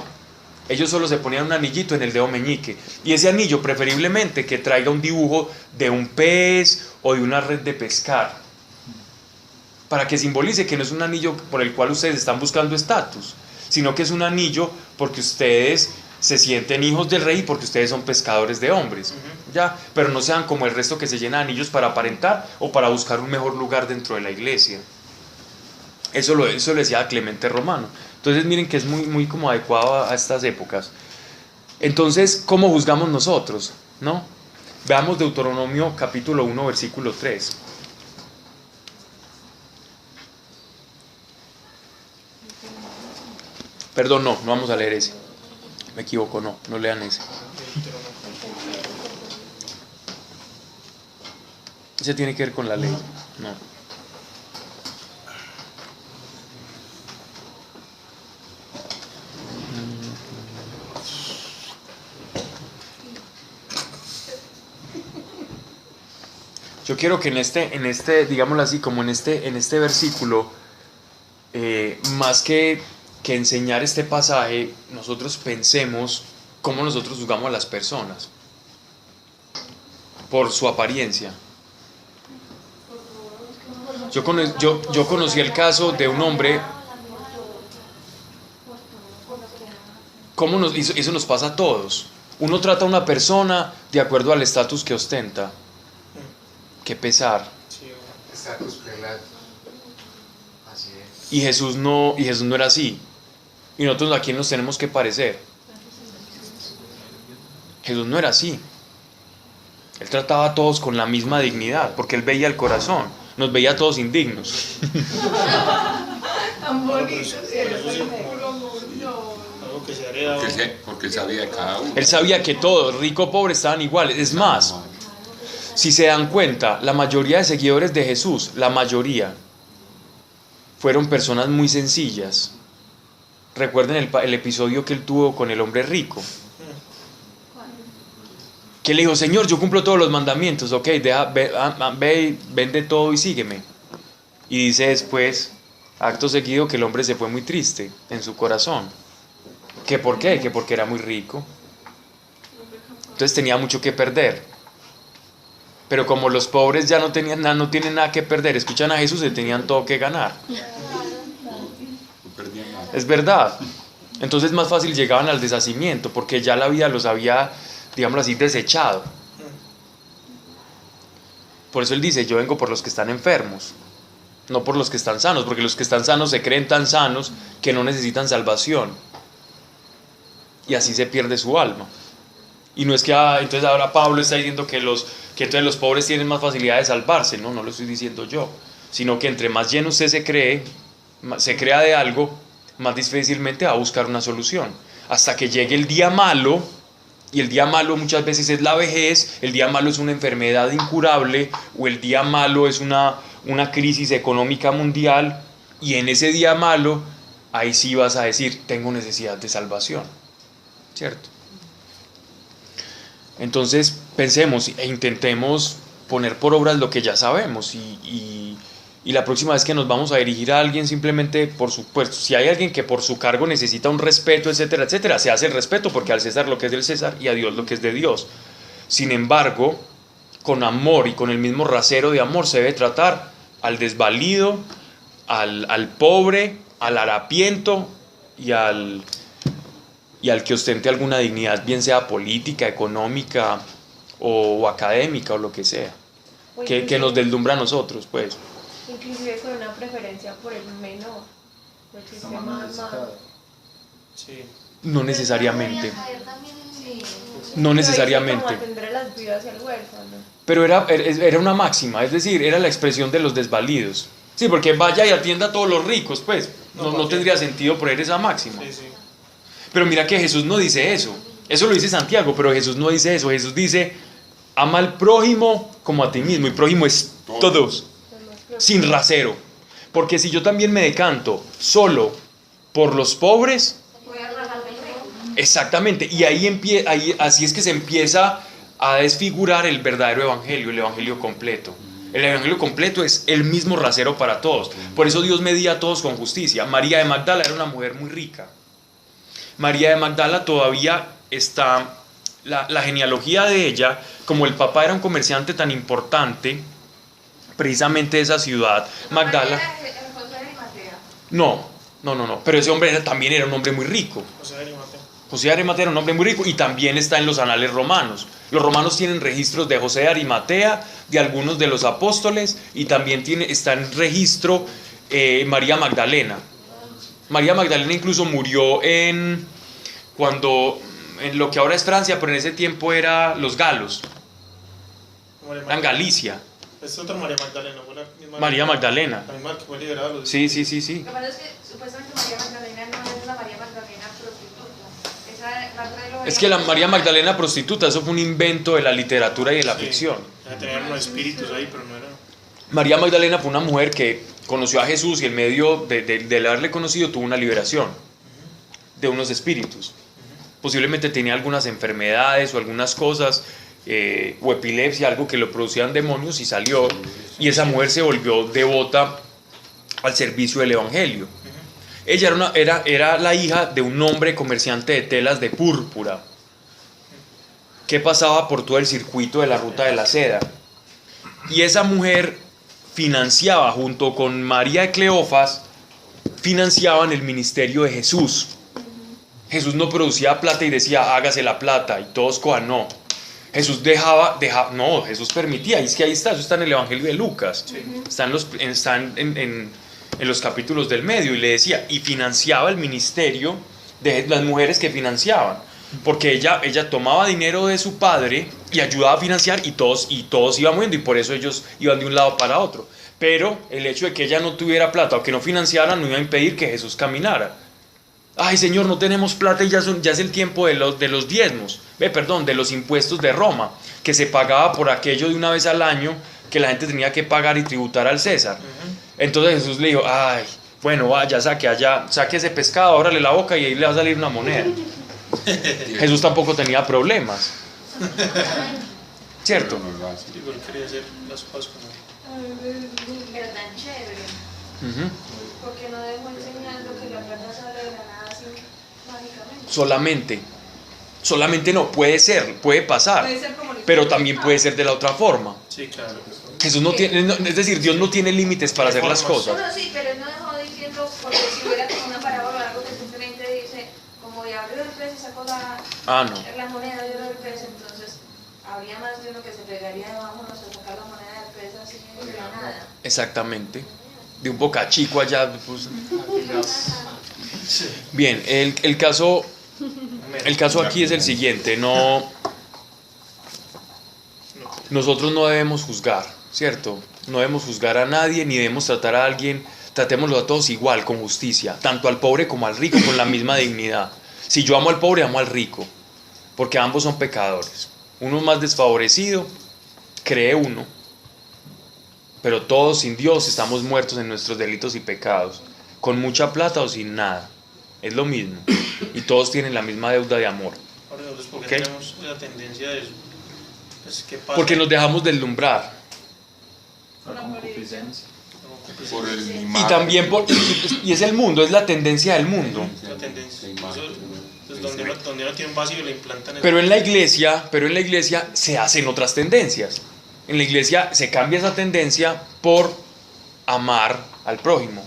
Ellos solo se ponían un anillito en el dedo meñique, y ese anillo preferiblemente que traiga un dibujo de un pez o de una red de pescar, para que simbolice que no es un anillo por el cual ustedes están buscando estatus, sino que es un anillo porque ustedes se sienten hijos del rey y porque ustedes son pescadores de hombres, ¿ya? Pero no sean como el resto que se llena de anillos para aparentar o para buscar un mejor lugar dentro de la iglesia. Eso lo decía Clemente Romano. Entonces miren que es muy, muy como adecuado a estas épocas. Entonces, ¿cómo juzgamos nosotros? ¿No? Veamos Deuteronomio capítulo 1, versículo 3. Perdón, no vamos a leer ese. Me equivoco, no lean ese. Ese tiene que ver con la ley. No. Yo quiero que en este, digámoslo así, como en este versículo, más que enseñar este pasaje, nosotros pensemos cómo nosotros juzgamos a las personas por su apariencia. Yo conocí el caso de un hombre. Eso nos pasa a todos. Uno trata a una persona de acuerdo al estatus que ostenta. Qué pesar. Estatus prelato. Así es. Y Jesús no era así. Y nosotros, ¿a quién nos tenemos que parecer? Jesús no era así. Él trataba a todos con la misma dignidad, porque él veía el corazón. Nos veía a todos indignos. Tan bonito. Porque él sabía de cada uno. Él sabía que todos, rico o pobre, estaban iguales. Es más, si se dan cuenta, la mayoría de seguidores de Jesús, la mayoría, fueron personas muy sencillas. Recuerden el episodio que él tuvo con el hombre rico. Que le dijo, Señor, yo cumplo todos los mandamientos, ok, ve, vende todo y sígueme. Y dice después, acto seguido, que el hombre se fue muy triste en su corazón. ¿Que por qué? Que porque era muy rico. Entonces tenía mucho que perder. Pero como los pobres ya no tienen nada que perder, escuchan a Jesús y tenían todo que ganar. Es verdad. Entonces más fácil llegaban al deshacimiento, porque ya la vida los había, digámoslo así, desechado. Por eso él dice, yo vengo por los que están enfermos, no por los que están sanos, porque los que están sanos se creen tan sanos que no necesitan salvación. Y así se pierde su alma. Y no es que entonces ahora Pablo está diciendo que entonces los pobres tienen más facilidad de salvarse. No lo estoy diciendo yo, sino que entre más lleno usted se crea de algo, más difícilmente va a buscar una solución. Hasta que llegue el día malo, y el día malo muchas veces es la vejez, el día malo es una enfermedad incurable, o el día malo es una crisis económica mundial, y en ese día malo, ahí sí vas a decir, tengo necesidad de salvación, ¿cierto? Entonces pensemos e intentemos poner por obras lo que ya sabemos, y la próxima vez que nos vamos a dirigir a alguien, simplemente por supuesto, si hay alguien que por su cargo necesita un respeto, etcétera, etcétera, se hace el respeto, porque al César lo que es del César y a Dios lo que es de Dios. Sin embargo, con amor y con el mismo rasero de amor se debe tratar al desvalido, al pobre, al harapiento y al que ostente alguna dignidad, bien sea política, económica o académica o lo que sea, que nos deslumbra a nosotros, pues. Inclusive con una preferencia por el menor, porque es más. Sí. No necesariamente. No necesariamente. Como atender a las viudas y al huérfano. Pero era una máxima, es decir, era la expresión de los desvalidos. Sí, porque vaya y atienda a todos los ricos, pues. No tendría sentido poner esa máxima. Sí, sí. Pero mira que Jesús no dice eso. Eso lo dice Santiago, pero Jesús no dice eso. Jesús dice, ama al prójimo como a ti mismo. Y prójimo es todos, sin rasero. Porque si yo también me decanto solo por los pobres, exactamente, y ahí así es que se empieza a desfigurar el verdadero evangelio, el evangelio completo. El evangelio completo es el mismo rasero para todos. Por eso Dios medía a todos con justicia. María de Magdala era una mujer muy rica. María de Magdala todavía está, la genealogía de ella, como el papá era un comerciante tan importante, precisamente de esa ciudad, Magdala. No, pero ese hombre también era un hombre muy rico. José de Arimatea era un hombre muy rico y también está en los anales romanos. Los romanos tienen registros de José de Arimatea, de algunos de los apóstoles, y también está en registro María Magdalena. María Magdalena incluso murió en lo que ahora es Francia, pero en ese tiempo era los galos. En Galicia. Es otra María Magdalena. María Magdalena. La misma que fue liberada. Sí. Lo que pasa es que supuestamente María Magdalena no es la María Magdalena prostituta. Es que la María Magdalena prostituta, eso fue un invento de la literatura y de la ficción. Tenían unos espíritus ahí, pero no era. María Magdalena fue una mujer que conoció a Jesús y en medio de haberle conocido tuvo una liberación de unos espíritus. Posiblemente tenía algunas enfermedades o algunas cosas, o epilepsia, algo que lo producían demonios, y salió, y esa mujer se volvió devota al servicio del evangelio. Ella era la hija de un hombre comerciante de telas de púrpura que pasaba por todo el circuito de la ruta de la seda, y esa mujer financiaba, junto con María de Cleofas, financiaban el ministerio de Jesús. Jesús no producía plata y decía, hágase la plata, y todos cojan, no. Jesús no, Jesús permitía, y es que ahí está, eso está en el Evangelio de Lucas, están en los capítulos del medio, y le decía, y financiaba el ministerio de las mujeres que financiaban, porque ella tomaba dinero de su padre y ayudaba a financiar, y todos iban moviendo, y por eso ellos iban de un lado para otro. Pero el hecho de que ella no tuviera plata o que no financiara no iba a impedir que Jesús caminara. Ay, Señor, no tenemos plata y ya es el tiempo de los diezmos, de los impuestos de Roma, que se pagaba por aquello de una vez al año que la gente tenía que pagar y tributar al César. Entonces Jesús le dijo, ay, bueno, vaya, saque ese pescado, ábrale la boca y ahí le va a salir una moneda. Jesús tampoco tenía problemas, ¿cierto? Igual quería hacer las cosas como... Pero tan chévere. Porque no dejó enseñando que la plata sale de la nada así mágicamente. Solamente no, puede pasar, pero también puede ser de la otra forma. Sí, claro. Jesús no tiene, es decir, Dios no tiene límites para hacer las cosas. No, sí, pero él no dejó diciendo, porque si hubiera como una parábola o algo que simplemente dice, como ya abrió el pez y sacó la moneda de el pez, entonces habría más de uno que se pegaría de vámonos a sacar la moneda del pez así de la nada. Exactamente, de un bocachico allá. Pues. Bien, el caso aquí es el siguiente, nosotros no debemos juzgar, ¿cierto? No debemos juzgar a nadie, ni debemos tratar a alguien tratémoslo a todos igual, con justicia, tanto al pobre como al rico, con la misma dignidad. Si yo amo al pobre, amo al rico, porque ambos son pecadores. Uno es más desfavorecido, cree uno, pero todos sin Dios estamos muertos en nuestros delitos y pecados, con mucha plata o sin nada, es lo mismo, y todos tienen la misma deuda de amor. Ahora, entonces, ¿por qué ¿Ok? tenemos la tendencia de eso? Pues, ¿qué pasa? Porque nos dejamos deslumbrar. Por concupiscencia. Por el Y también y es el mundo, es la tendencia del mundo. La tendencia. Eso, pues, donde uno tiene un vacío le implantan eso. Pero en la iglesia se hacen otras tendencias. En la iglesia se cambia esa tendencia por amar al prójimo.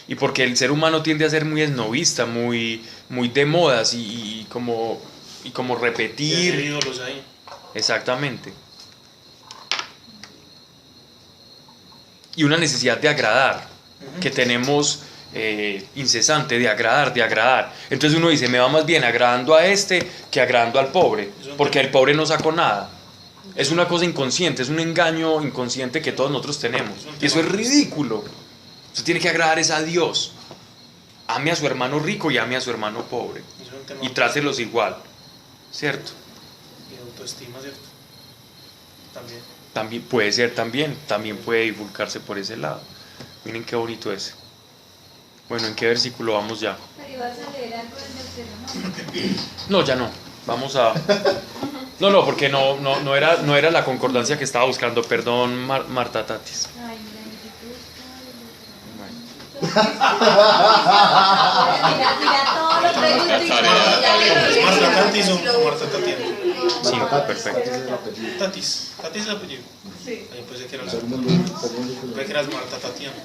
Y porque el ser humano tiende a ser muy esnovista, muy de modas y como Y hacer repetir. ídolos ahí. Exactamente. Y una necesidad de agradar, que tenemos incesante, de agradar. Entonces uno dice, me va más bien agradando a este que agradando al pobre, porque el pobre no sacó nada. Es una cosa inconsciente, es un engaño inconsciente que todos nosotros tenemos. Y eso es ridículo. Usted tiene que agradar es a Dios. Ame a su hermano rico y ame a su hermano pobre. Eso es un tema Y trátelos igual. ¿Cierto? de autoestima, ¿cierto? También. También puede ser, también puede divulgarse por ese lado. Miren qué bonito es. Bueno, ¿en qué versículo vamos ya? Pero ibas a leer algo del tercero, ¿no? No, ya no. Vamos a... No, porque no era la concordancia que estaba buscando. Perdón, Marta Tatis. Ay, mira, mira todo lo pregunto y ¿Es Marta Tatis o Marta Tatiana? Sí, perfecto. Ese es el apellido. Tatis. ¿Tatis es el apellido? Sí. Ahí pensé que era el Segundo, Pensé que eras Marta Tatiana.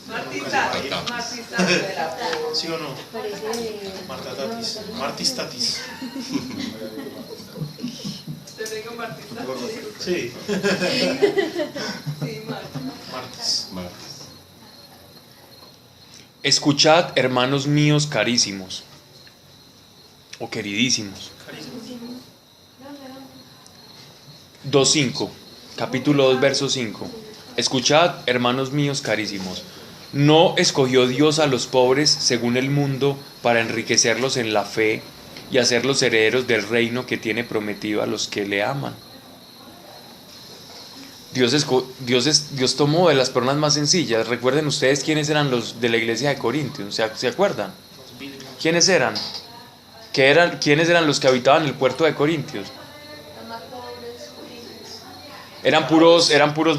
Martita de la ¿Sí o no? Marta Tatis. Martis Tatis. Te digo Martita. Sí. Sí, Marta. Martis. Escuchad, hermanos míos carísimos, o queridísimos. 2:5, capítulo 2, verso 5. Escuchad, hermanos míos carísimos, ¿no escogió Dios a los pobres según el mundo para enriquecerlos en la fe y hacerlos herederos del reino que tiene prometido a los que le aman? Dios tomó de las personas más sencillas. Recuerden ustedes quiénes eran los de la iglesia de Corintios, ¿se acuerdan? ¿Quiénes eran? ¿Quiénes eran los que habitaban el puerto de Corintios? Eran puros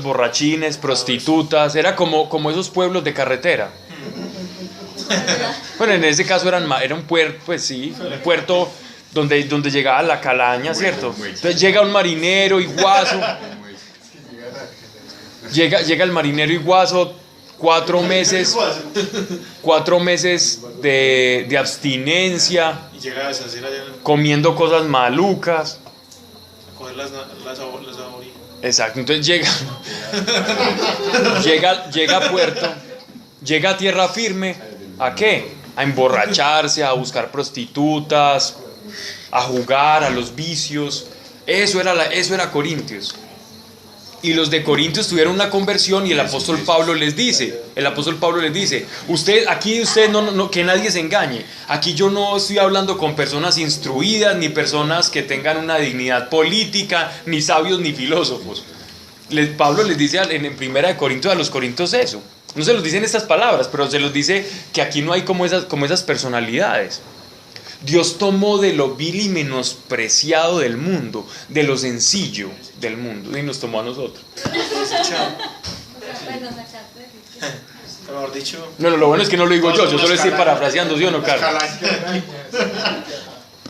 borrachines, prostitutas, era como esos pueblos de carretera. Bueno, en ese caso era un puerto, pues sí, un puerto donde llegaba la calaña, ¿cierto? Entonces llega un marinero iguazo, llega el marinero iguazo, 4 meses de abstinencia, Y llega a deshacer allá comiendo cosas malucas. a coger las aborígenes. Exacto, entonces llega a puerto, llega a tierra firme, ¿a qué? A emborracharse, a buscar prostitutas, a jugar, a los vicios. Eso era Corintios. Y los de Corintios tuvieron una conversión y el apóstol Pablo les dice, usted no, que nadie se engañe. Aquí yo no estoy hablando con personas instruidas, ni personas que tengan una dignidad política, ni sabios, ni filósofos. Pablo les dice en Primera de Corintios a los corintios eso. No se los dice en estas palabras, pero se los dice que aquí no hay como esas personalidades. Dios tomó de lo vil y menospreciado del mundo, de lo sencillo del mundo, y nos tomó a nosotros. Mejor dicho. No, lo bueno es que no lo digo yo solo estoy parafraseando, ¿sí o no, Carlos?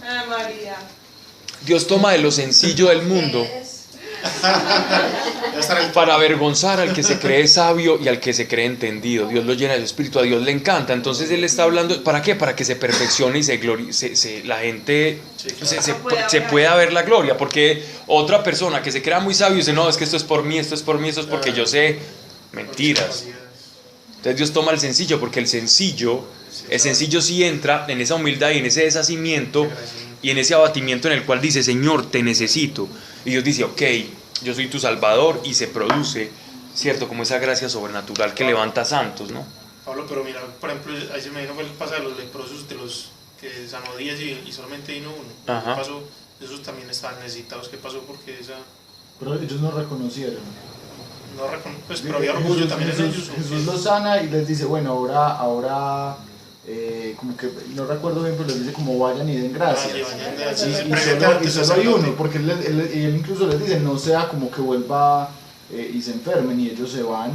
Ah, María. Dios toma de lo sencillo del mundo para avergonzar al que se cree sabio y al que se cree entendido. Dios lo llena de su espíritu, a Dios le encanta. Entonces Él está hablando, ¿para qué? Para que se perfeccione y la gente se pueda ver la gloria. Porque otra persona que se crea muy sabio dice, no, es que esto es por mí, esto es porque yo sé. Mentiras. Entonces Dios toma el sencillo, porque el sencillo sí entra en esa humildad y en ese deshacimiento y en ese abatimiento en el cual dice, Señor, te necesito. Y Dios dice, ok, yo soy tu Salvador, y se produce, ¿cierto? Como esa gracia sobrenatural que levanta santos, ¿no? Pablo, pero mira, por ejemplo, ahí se me vino el paso de los leprosos, de los que sanó 10 y solamente vino uno. Ajá. ¿Qué pasó? Esos también estaban necesitados. ¿Qué pasó? Porque esa... Pero ellos no reconocieron. No pues, pero había orgullo también en ellos. Jesús los sana y les dice, bueno, ahora como que, no recuerdo bien, pero les dice como vayan y den gracias. Y solo hay uno, porque él incluso les dice, no sea como que vuelva y se enfermen, y ellos se van,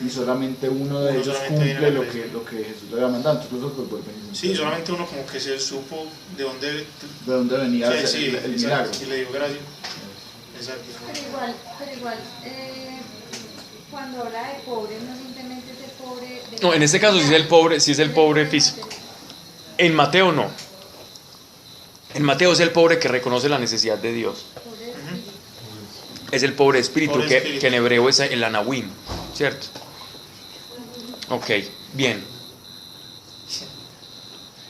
y solamente uno de ellos cumple lo que Jesús le había mandado, entonces los otros vuelven y se sí, solamente uno como que se supo de dónde venía el milagro. Y le dio gracias. Exacto. Pero igual cuando habla de pobre, no simplemente es el pobre... No, en este caso sí es el pobre físico. En Mateo no. En Mateo es el pobre que reconoce la necesidad de Dios. Es el pobre espíritu, que en hebreo es el anahuim, ¿cierto? Ok, bien.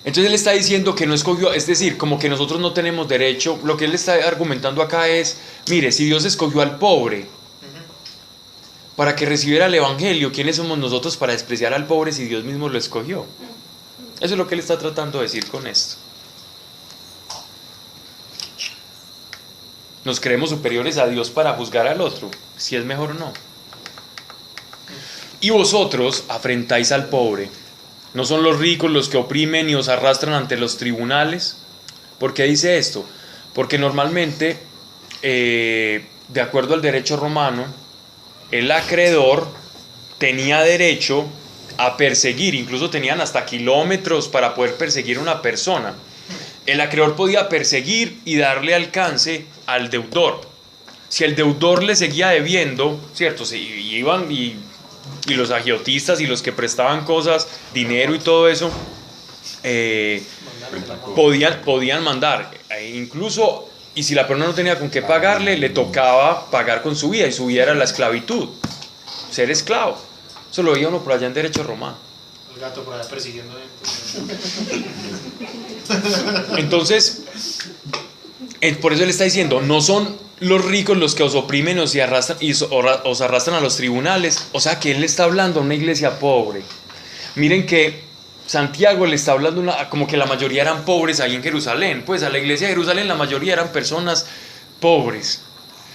Entonces él está diciendo que no escogió, es decir, como que nosotros no tenemos derecho. Lo que él está argumentando acá es, mire, si Dios escogió al pobre para que recibiera el evangelio, ¿quiénes somos nosotros para despreciar al pobre si Dios mismo lo escogió? Eso es lo que él está tratando de decir con esto. Nos creemos superiores a Dios para juzgar al otro, si es mejor o no. Y vosotros afrentáis al pobre. ¿No son los ricos los que oprimen y os arrastran ante los tribunales? ¿Por qué dice esto? Porque normalmente, de acuerdo al derecho romano, el acreedor tenía derecho a perseguir, incluso tenían hasta kilómetros para poder perseguir a una persona. El acreedor podía perseguir y darle alcance al deudor. Si el deudor le seguía debiendo, ¿cierto? Iban y los agiotistas y los que prestaban cosas, dinero y todo eso, podían mandar. Incluso, y si la persona no tenía con qué pagarle, le tocaba pagar con su vida, y su vida era la esclavitud, ser esclavo. Eso lo veía uno por allá en derecho romano. El gato por allá persiguiendo. Entonces, por eso él está diciendo, no son los ricos los que os oprimen os arrastran a los tribunales. O sea que él le está hablando a una iglesia pobre. Miren que Santiago le está hablando como que la mayoría eran pobres ahí en Jerusalén. Pues a la iglesia de Jerusalén la mayoría eran personas pobres.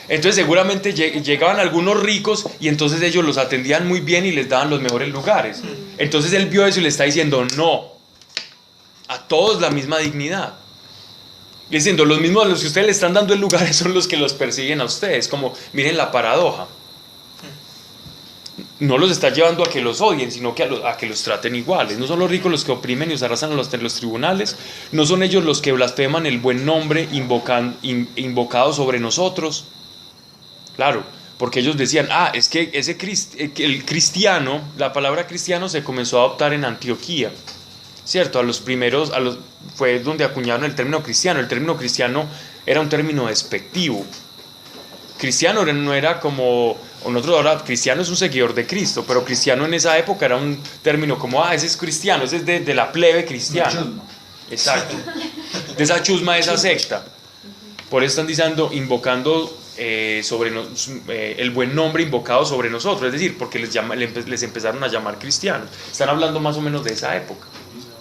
Entonces seguramente llegaban algunos ricos y entonces ellos los atendían muy bien y les daban los mejores lugares. Entonces él vio eso y le está diciendo, no, a todos la misma dignidad. Diciendo, los mismos a los que ustedes le están dando el lugar son los que los persiguen a ustedes. Como, miren la paradoja. No los está llevando a que los odien, sino que a que los traten iguales. No son los ricos los que oprimen y os arrasan a los tribunales. No son ellos los que blasfeman el buen nombre invocado sobre nosotros. Claro, porque ellos decían, es que el cristiano, la palabra cristiano se comenzó a adoptar en Antioquía. ¿Cierto? Fue donde acuñaron el término cristiano. El término cristiano era un término despectivo. Cristiano no era como nosotros ahora, cristiano es un seguidor de Cristo, pero cristiano en esa época era un término como, ese es cristiano, ese es de la plebe cristiana. Exacto. De esa chusma, de esa secta. Por eso están diciendo, invocando el buen nombre invocado sobre nosotros, es decir, porque les empezaron a llamar cristianos. Están hablando más o menos de esa época.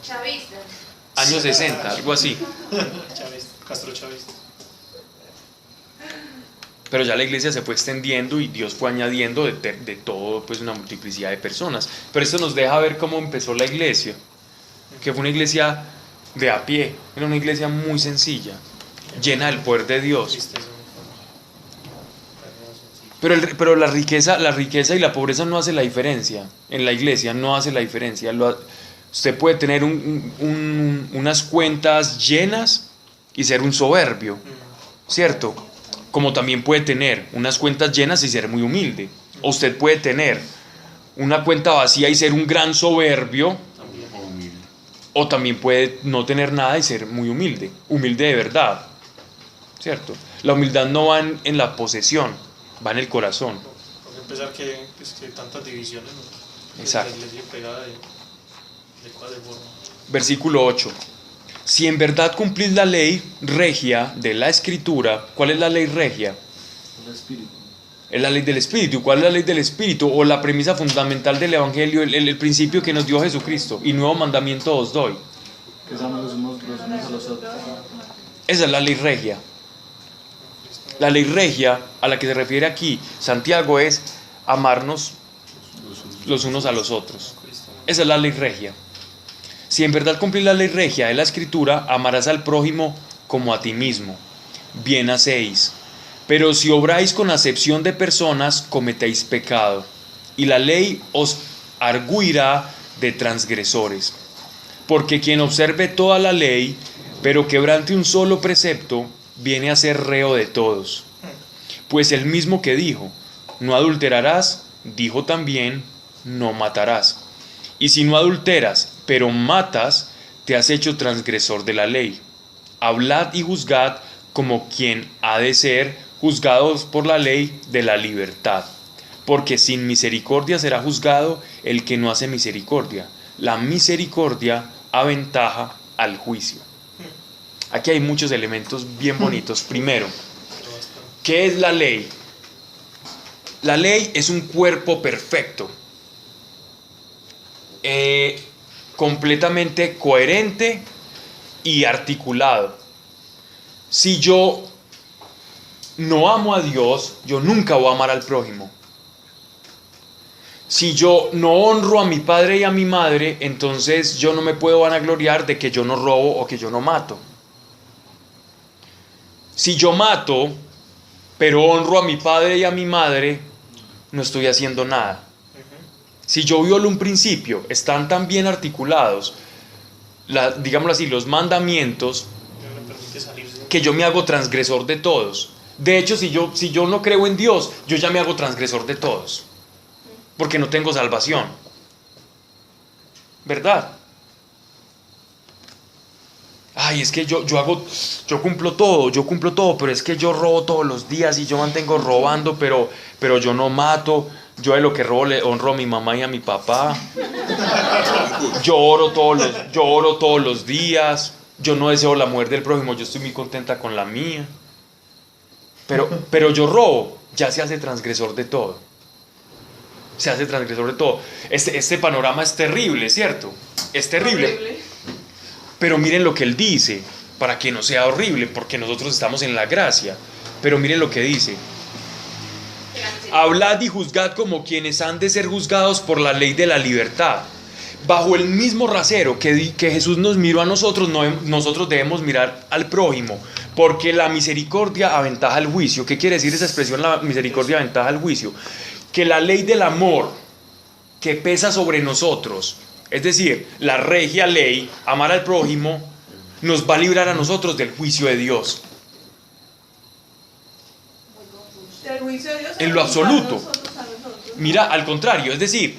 Chavista. Años 60, algo así. Castro chavista. Pero ya la iglesia se fue extendiendo y Dios fue añadiendo de todo, pues, una multiplicidad de personas. Pero esto nos deja ver cómo empezó la iglesia, que fue una iglesia de a pie, era una iglesia muy sencilla, llena del poder de Dios. Pero la riqueza y la pobreza no hace la diferencia. En la iglesia no hace la diferencia. Usted puede tener unas cuentas llenas y ser un soberbio, ¿cierto? Como también puede tener unas cuentas llenas y ser muy humilde. O usted puede tener una cuenta vacía y ser un gran soberbio. O también puede no tener nada y ser muy humilde. Humilde de verdad, ¿cierto? La humildad no va en la posesión, va en el corazón. Por empezar que tantas divisiones, ¿no? Exacto. La iglesia pegada de cuál forma. Versículo 8. Si en verdad cumplís la ley regia de la Escritura, ¿cuál es la ley regia? El Espíritu. Es la ley del Espíritu. ¿Cuál es la ley del Espíritu? O la premisa fundamental del Evangelio, el principio que nos dio Jesucristo. Y nuevo mandamiento os doy. Que somos los unos a los otros. Esa es la ley regia. La ley regia a la que se refiere aquí Santiago es amarnos los unos a los otros. Esa es la ley regia. Si en verdad cumplís la ley regia de la Escritura, amarás al prójimo como a ti mismo. Bien hacéis. Pero si obráis con acepción de personas, cometéis pecado, y la ley os arguirá de transgresores. Porque quien observe toda la ley, pero quebrante un solo precepto, viene a ser reo de todos. Pues el mismo que dijo, no adulterarás, dijo también, no matarás. Y si no adulteras, pero matas, te has hecho transgresor de la ley. Hablad y juzgad como quien ha de ser juzgados por la ley de la libertad. Porque sin misericordia será juzgado el que no hace misericordia. La misericordia aventaja al juicio. Aquí hay muchos elementos bien bonitos. Primero, ¿qué es la ley? La ley es un cuerpo perfecto, completamente coherente y articulado. Si yo no amo a Dios, yo nunca voy a amar al prójimo. Si yo no honro a mi padre y a mi madre, entonces yo no me puedo vanagloriar de que yo no robo o que yo no mato. Si yo mato, pero honro a mi padre y a mi madre, no estoy haciendo nada. Si yo violo un principio, están tan bien articulados, digámoslo así, los mandamientos, que yo me hago transgresor de todos. De hecho, si yo no creo en Dios, yo ya me hago transgresor de todos, porque no tengo salvación. ¿Verdad? Ay, es que yo cumplo todo, pero es que yo robo todos los días y yo mantengo robando, pero yo no mato. Yo de lo que robo le honro a mi mamá y a mi papá. Yo oro todos los días. Yo no deseo la muerte del prójimo, yo estoy muy contenta con la mía. Pero yo robo, ya se hace transgresor de todo. Se hace transgresor de todo. Este panorama es terrible, ¿cierto? Es terrible. Pero miren lo que él dice, para que no sea horrible, porque nosotros estamos en la gracia. Pero miren lo que dice. Hablad y juzgad como quienes han de ser juzgados por la ley de la libertad. Bajo el mismo rasero que Jesús nos miró a nosotros, nosotros debemos mirar al prójimo, porque la misericordia aventaja el juicio. ¿Qué quiere decir esa expresión, la misericordia aventaja el juicio? Que la ley del amor que pesa sobre nosotros, es decir, la regia ley, amar al prójimo, nos va a librar a nosotros del juicio de Dios. ¿Del juicio de Dios? En lo absoluto. Mira, al contrario, es decir,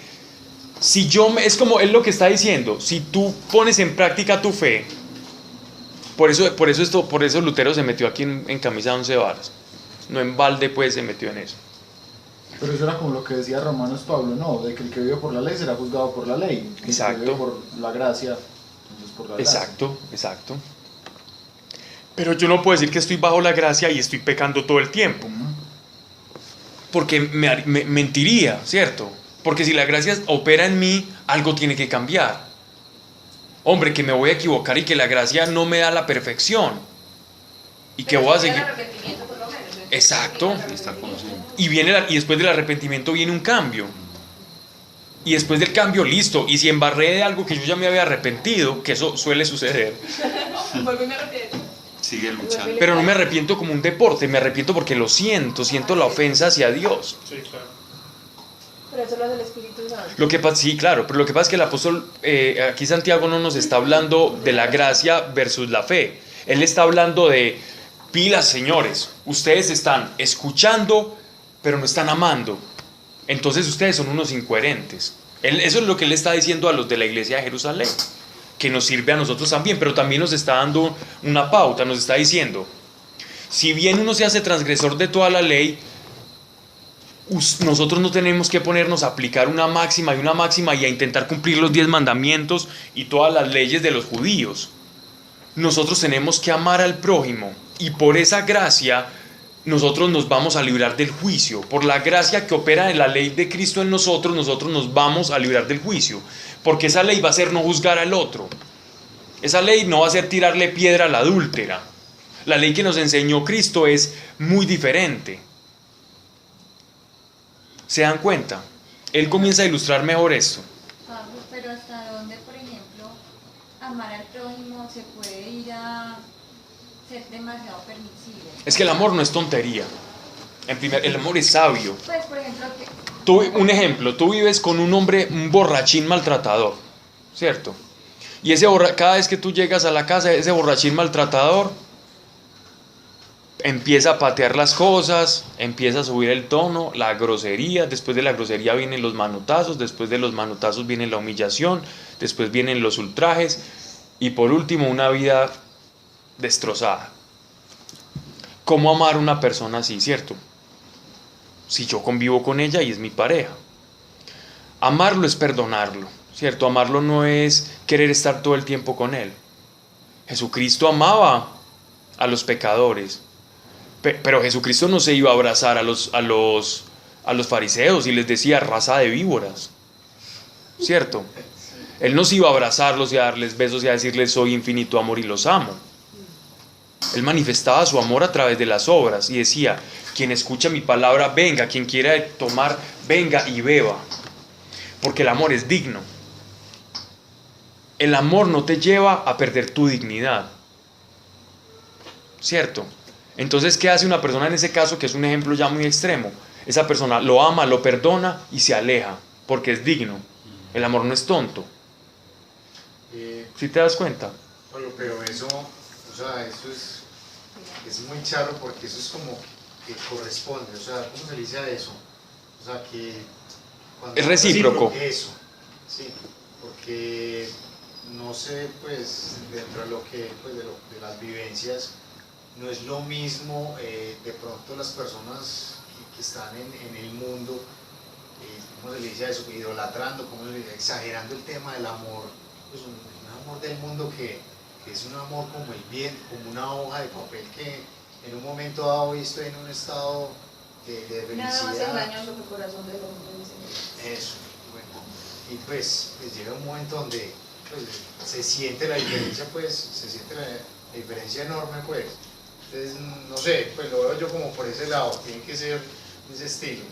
es lo que está diciendo, si tú pones en práctica tu fe, por eso Lutero se metió aquí en camisa de 11 varas, no en balde pues se metió en eso. Pero eso era como lo que decía Romanos Pablo, ¿no? De que el que vive por la ley será juzgado por la ley. Exacto. El que vive por la gracia, entonces por la gracia. Exacto. Pero yo no puedo decir que estoy bajo la gracia y estoy pecando todo el tiempo. Porque me mentiría, ¿cierto? Porque si la gracia opera en mí, algo tiene que cambiar. Hombre, que me voy a equivocar y que la gracia no me da la perfección. Y que voy a seguir. Exacto. Y después del arrepentimiento viene un cambio. Y después del cambio, listo. Y si embarré de algo que yo ya me había arrepentido, que eso suele suceder. Vuelvo y me arrepiento. Sigue luchando. Pero no me arrepiento como un deporte, me arrepiento porque lo siento la ofensa hacia Dios. Sí, claro. Pero eso lo hace el Espíritu Santo. Sí, claro, pero lo que pasa es que el apóstol, aquí Santiago no nos está hablando de la gracia versus la fe. Él está hablando de pilas, señores. Ustedes están escuchando, pero no están amando. Entonces ustedes son unos incoherentes. Eso es lo que él está diciendo a los de la iglesia de Jerusalén, que nos sirve a nosotros también, pero también nos está dando una pauta, nos está diciendo, si bien uno se hace transgresor de toda la ley, nosotros no tenemos que ponernos a aplicar una máxima y a intentar cumplir los 10 mandamientos y todas las leyes de los judíos. nosotros tenemos que amar al prójimo y por esa gracia nosotros nos vamos a librar del juicio. Por la gracia que opera en la ley de Cristo en nosotros, nosotros nos vamos a librar del juicio. Porque esa ley va a ser no juzgar al otro. Esa ley no va a ser tirarle piedra a la adúltera. La ley que nos enseñó Cristo es muy diferente. ¿Se dan cuenta? Él comienza a ilustrar mejor esto. Pablo, pero ¿hasta dónde, por ejemplo, amar al prójimo se puede ir a ser demasiado permisivo? Es que el amor no es tontería. El amor es sabio. Pues, por ejemplo, Un ejemplo, tú vives con un hombre, un borrachín maltratador, ¿cierto? Y cada vez que tú llegas a la casa, ese borrachín maltratador empieza a patear las cosas, empieza a subir el tono, la grosería, después de la grosería vienen los manotazos, después de los manotazos viene la humillación, después vienen los ultrajes y por último una vida destrozada. ¿Cómo amar a una persona así, cierto? Si yo convivo con ella y es mi pareja. Amarlo es perdonarlo, ¿cierto? Amarlo no es querer estar todo el tiempo con él. Jesucristo amaba a los pecadores, pero Jesucristo no se iba a abrazar a los fariseos y les decía raza de víboras, ¿cierto? Él no se iba a abrazarlos y a darles besos y a decirles soy infinito amor y los amo. Él manifestaba su amor a través de las obras y decía, quien escucha mi palabra, venga, quien quiera tomar, venga y beba. Porque el amor es digno. El amor no te lleva a perder tu dignidad. ¿Cierto? Entonces, ¿qué hace una persona en ese caso, que es un ejemplo ya muy extremo? Esa persona lo ama, lo perdona y se aleja, porque es digno. El amor no es tonto. ¿Sí te das cuenta? Pero eso, o sea, eso es muy charro porque eso es como que corresponde, o sea, ¿cómo se le dice a eso? O sea, que... Es recíproco. Eso, sí, porque no sé, pues, dentro de lo que, pues, de las vivencias, no es lo mismo, de pronto las personas que están en el mundo, ¿cómo se le dice a eso? Idolatrando, ¿cómo se le dice? Exagerando el tema del amor, pues un amor del mundo que es un amor como el viento, como una hoja de papel que en un momento dado hoy estoy en un estado de felicidad. Nada más engañoso que el corazón del hombre, dice. Eso, bueno. Y pues llega un momento donde pues, se siente la diferencia, pues, se siente la diferencia enorme, pues. Entonces, no sé, pues lo veo yo como por ese lado, tiene que ser ese estilo.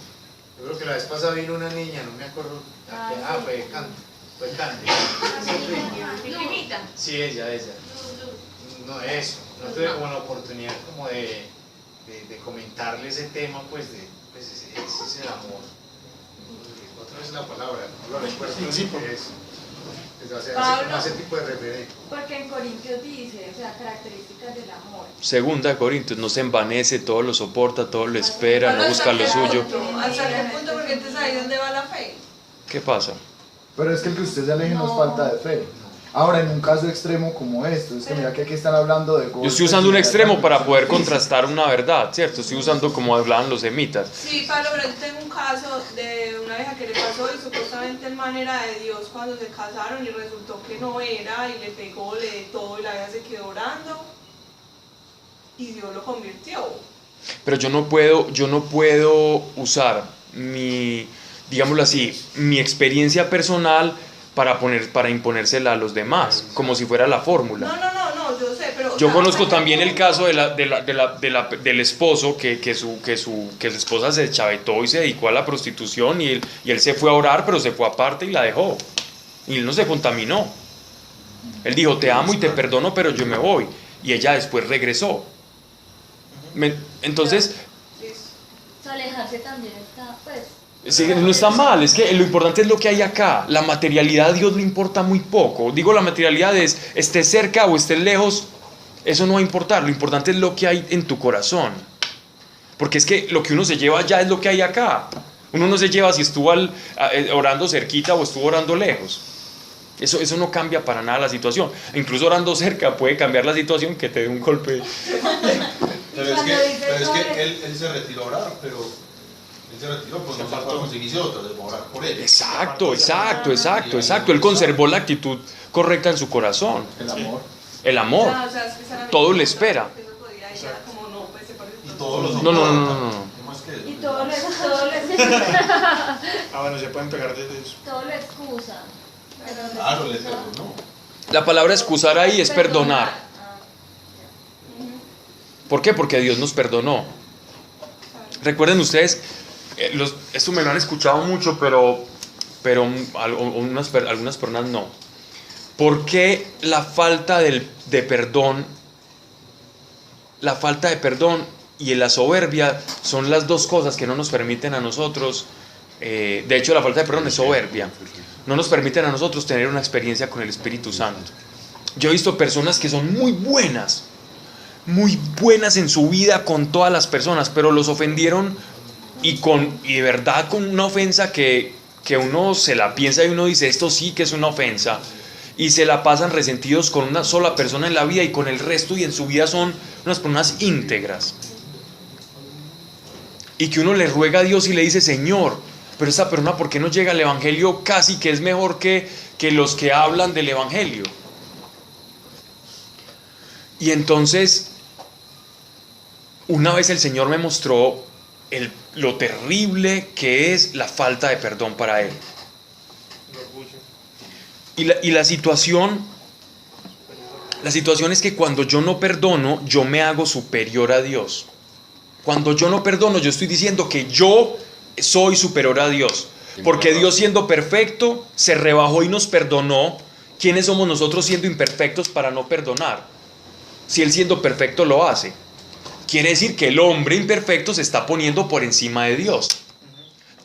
Yo creo que la vez pasada vino una niña, no me acuerdo, fue Candy. ¿Mi primita? Sí, ella. No, eso, no tuve como la oportunidad como de comentarle ese tema, pues, ese es el amor. Otra vez la palabra, no lo recuerdo, sí, hace como ese tipo de referencia. porque en Corintios dice, o sea, características del amor. Segunda de Corintios, no se envanece, todo lo soporta, todo lo espera, no busca lo suyo. ¿Hasta qué punto? Porque entonces ahí dónde va la fe. ¿Qué pasa? Pero es que el que usted se aleje no es falta de fe. Ahora, en un caso extremo como esto, es que mira que aquí están hablando de... Yo estoy usando un extremo para poder contrastar una verdad, ¿cierto? Estoy usando como hablaban los semitas. Sí, Pablo, pero yo tengo un caso de una vieja que le pasó y supuestamente el man era de Dios cuando se casaron y resultó que no era y le pegó, le de todo y la vieja se quedó orando y Dios lo convirtió. Pero yo no puedo usar digámoslo así, mi experiencia personal para imponérsela a los demás, como si fuera la fórmula. No, yo sé, pero... Yo conozco también el caso del esposo que su esposa se chavetó y se dedicó a la prostitución y él se fue a orar, pero se fue aparte y la dejó. Y él no se contaminó. Él dijo, te amo y te perdono, pero yo me voy. Y ella después regresó. Entonces... Alejarse también está, pues... Sí, no está mal, es que lo importante es lo que hay acá. La materialidad a Dios le importa muy poco. Digo, la materialidad es, estés cerca o estés lejos, eso no va a importar. Lo importante es lo que hay en tu corazón. Porque es que lo que uno se lleva allá es lo que hay acá. Uno no se lleva si estuvo orando cerquita o estuvo orando lejos. Eso no cambia para nada la situación. Incluso orando cerca puede cambiar la situación que te dé un golpe. Pero es que él se retiró a orar, pero él se retiró pues no para conseguirse otra, de orar por él. Exacto. Él conservó la actitud correcta en su corazón. El amor. El amor. O sea, es que solamente Todo le espera. que no podía, y ya como no, pues se parece todo. Todos los No. ¿Cómo es que? Y todo lo Bueno, se pueden pegar desde eso. todo lo excusa. Pero lo Claro, le excusa. perdonó. La palabra excusar ahí es perdonar. Ah, ¿Por qué? Porque Dios nos perdonó. Recuerden ustedes, esto me lo han escuchado mucho, pero algunas personas no. ¿Por qué la falta de perdón y la soberbia son las dos cosas que no nos permiten a nosotros? De hecho, la falta de perdón es soberbia. No nos permiten a nosotros tener una experiencia con el Espíritu Santo. Yo he visto personas que son muy buenas en su vida con todas las personas, pero los ofendieron y de verdad con una ofensa que uno se la piensa y uno dice, esto sí que es una ofensa, y se la pasan resentidos con una sola persona en la vida y con el resto, y en su vida son unas personas íntegras. Y que uno le ruega a Dios y le dice, Señor, pero esta persona, ¿por qué no llega al Evangelio casi que es mejor que los que hablan del Evangelio? Y entonces, una vez el Señor me mostró lo terrible que es la falta de perdón para Él. Y la situación es que cuando yo no perdono, yo me hago superior a Dios. Cuando yo no perdono, yo estoy diciendo que yo soy superior a Dios. Porque Dios, siendo perfecto, se rebajó y nos perdonó. ¿Quiénes somos nosotros siendo imperfectos para no perdonar? Si Él, siendo perfecto, lo hace. Quiere decir que el hombre imperfecto se está poniendo por encima de Dios.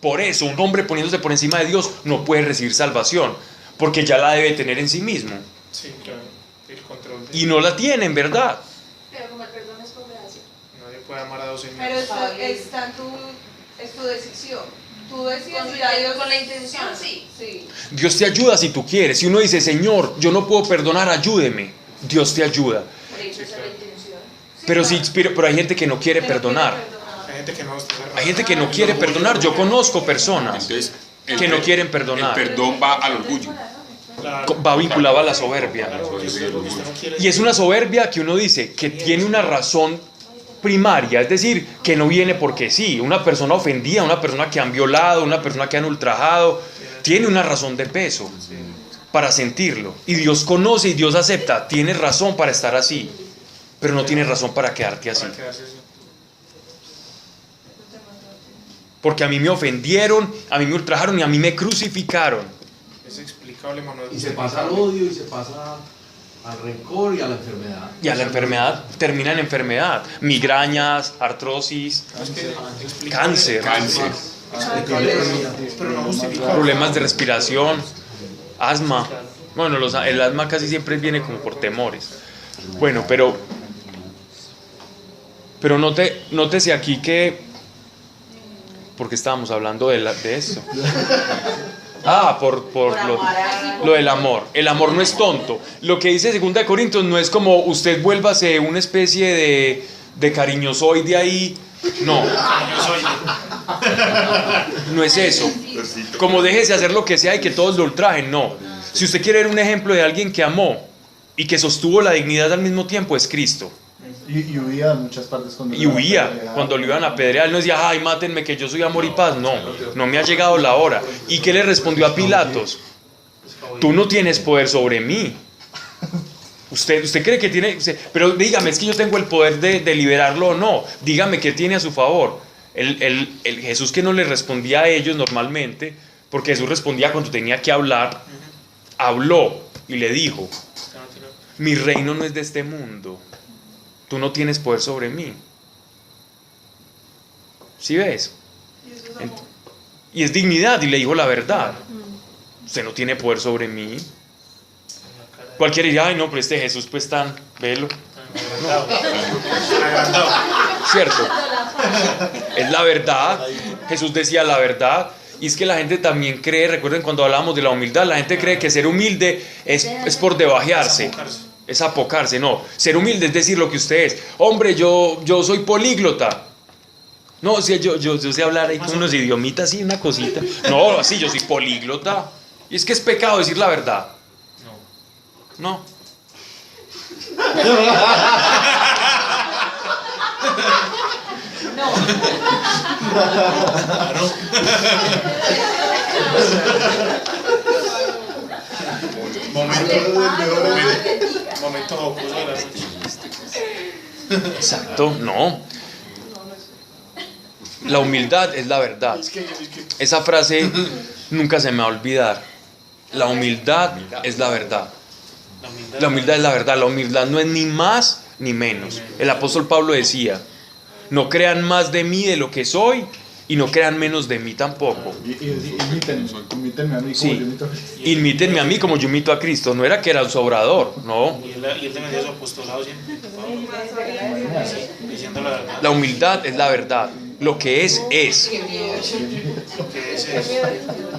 Por eso, un hombre poniéndose por encima de Dios no puede recibir salvación, porque ya la debe tener en sí mismo. Sí, claro. El control de... Y no la tiene, en verdad. Pero como el perdón es por gracia. Nadie puede amar a dos señores. Pero es tu decisión. Tú decides Con, y ya Dios con la intención, sí. Sí. Dios te ayuda si tú quieres. Si uno dice, Señor, yo no puedo perdonar, ayúdeme, Dios te ayuda. Por eso es la intención. Pero hay gente que no quiere perdonar. Hay gente que no está cerrada. Hay gente que no quiere perdonar. Yo conozco personas Entonces, que no quieren perdonar. El perdón va al orgullo. Claro. Va vinculado a la soberbia. Claro, porque usted no quiere- Y es una soberbia que uno dice que tiene una razón primaria, es decir, que no viene porque sí. Una persona ofendida, una persona que han violado, una persona que han ultrajado, tiene una razón de peso para sentirlo. Y Dios conoce y Dios acepta. Tienes razón para estar así, pero no tienes razón para quedarte así. Para quedarse así. Porque a mí me ofendieron, a mí me ultrajaron y a mí me crucificaron. Es explicable, Manuel. Y se pasa al odio y se pasa al rencor y a la enfermedad. Y a la enfermedad termina en enfermedad. Migrañas, artrosis, Es que explicable- cáncer, Pero no justificable. problemas de respiración, asma. Bueno, el asma casi siempre viene como por temores. Bueno, pero nótese aquí que... Porque estábamos hablando de eso. Por lo del amor. El amor no es tonto. Lo que dice 2 Corintios no es como usted vuélvase una especie de cariñosoide ahí. No. No es eso. Como déjese hacer lo que sea y que todos lo ultrajen. No. Si usted quiere ver un ejemplo de alguien que amó y que sostuvo la dignidad al mismo tiempo, es Cristo. Y huía de muchas partes cuando Y huía cuando lo iban a apedrear. Él no decía, ay, mátenme que yo soy amor y paz. No, no me ha llegado la hora. ¿Y qué le respondió a Pilatos? Tú no tienes poder sobre mí. Usted cree que tiene... Pero dígame, es que yo tengo el poder de liberarlo o no. Dígame qué tiene a su favor. El Jesús, que no le respondía a ellos normalmente, porque Jesús respondía cuando tenía que hablar, habló y le dijo, mi reino no es de este mundo. Tú no tienes poder sobre mí. ¿Sí ves? Y es dignidad, y le dijo la verdad. Usted no tiene poder sobre mí. Cualquiera diría, ay no, pero este Jesús pues tan, velo. ¿Cierto? Es la verdad. Jesús decía la verdad. Y es que la gente también cree, recuerden cuando hablábamos de la humildad, la gente cree que ser humilde es por debajearse. Es apocarse, no. Ser humilde es decir lo que usted es. Hombre, yo soy políglota. No, o sea, yo sé hablar ahí con unos idiomitas y una cosita. No, así, yo soy políglota. Y es que es pecado decir la verdad. No. No. Claro. Momento jocoso de la noche. Exacto, no. La humildad es la verdad. Esa frase nunca se me va a olvidar. La humildad es la verdad. La humildad es la verdad. La humildad no es ni más ni menos. El apóstol Pablo decía: no crean más de mí de lo que soy y no crean menos de mí tampoco. Imítenme a mí como Sí. yo imito a Cristo. Imítenme a mí como yo imito a Cristo. No era que era un sobrador, no. Y él defendía su apostolado siempre. Diciendo la verdad. La humildad es la verdad. Lo que es, es. Lo que es.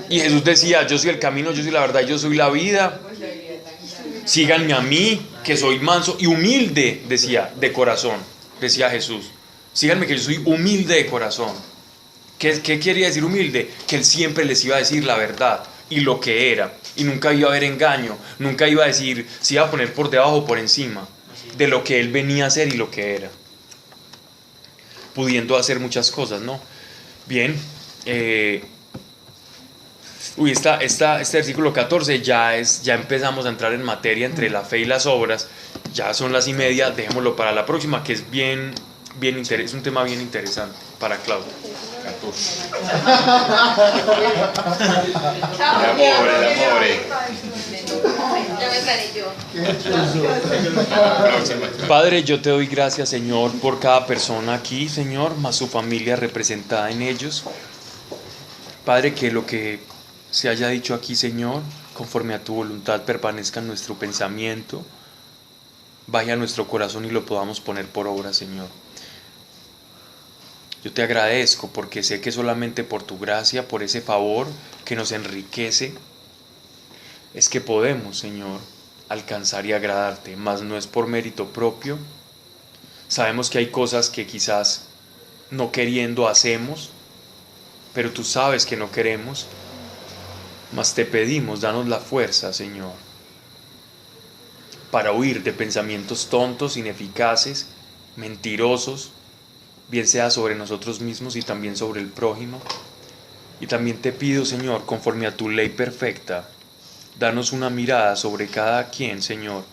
Y Jesús decía: yo soy el camino, yo soy la verdad, yo soy la vida. Síganme a mí, que soy manso y humilde, decía, de corazón, decía Jesús. Síganme, que yo soy humilde de corazón. ¿Qué quería decir humilde? Que Él siempre les iba a decir la verdad y lo que era. Y nunca iba a haber engaño, nunca iba a decir, se iba a poner por debajo o por encima de lo que Él venía a hacer y lo que era. Pudiendo hacer muchas cosas, ¿no? Bien. Este versículo 14 ya empezamos a entrar en materia entre la fe y las obras. Ya son las 1:30, dejémoslo para la próxima, que es es un tema bien interesante para Claudia. 14. Ya me planeé yo. Padre, yo te doy gracias, Señor, por cada persona aquí, Señor, más su familia representada en ellos. Padre, que lo que se haya dicho aquí, Señor, conforme a tu voluntad, permanezca en nuestro pensamiento, vaya a nuestro corazón y lo podamos poner por obra, Señor. Yo te agradezco porque sé que solamente por tu gracia, por ese favor que nos enriquece, es que podemos, Señor, alcanzar y agradarte, mas no es por mérito propio. Sabemos que hay cosas que quizás no queriendo hacemos, pero tú sabes que no queremos, mas te pedimos, danos la fuerza, Señor, para huir de pensamientos tontos, ineficaces, mentirosos, bien sea sobre nosotros mismos y también sobre el prójimo. Y también te pido, Señor, conforme a tu ley perfecta, danos una mirada sobre cada quien, Señor,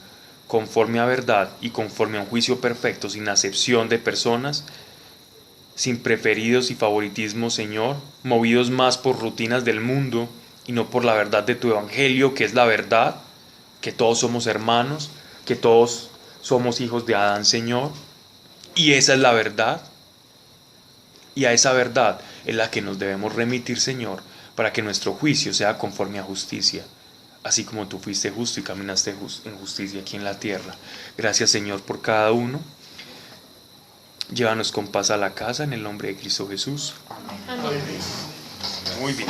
conforme a verdad y conforme a un juicio perfecto, sin acepción de personas, sin preferidos y favoritismos, Señor, movidos más por rutinas del mundo y no por la verdad de tu evangelio, que es la verdad, que todos somos hermanos, que todos somos hijos de Adán, Señor, y esa es la verdad. Y a esa verdad es la que nos debemos remitir, Señor, para que nuestro juicio sea conforme a justicia, así como tú fuiste justo y caminaste en justicia aquí en la tierra. Gracias, Señor, por cada uno. Llévanos con paz a la casa en el nombre de Cristo Jesús. Amén. Muy bien.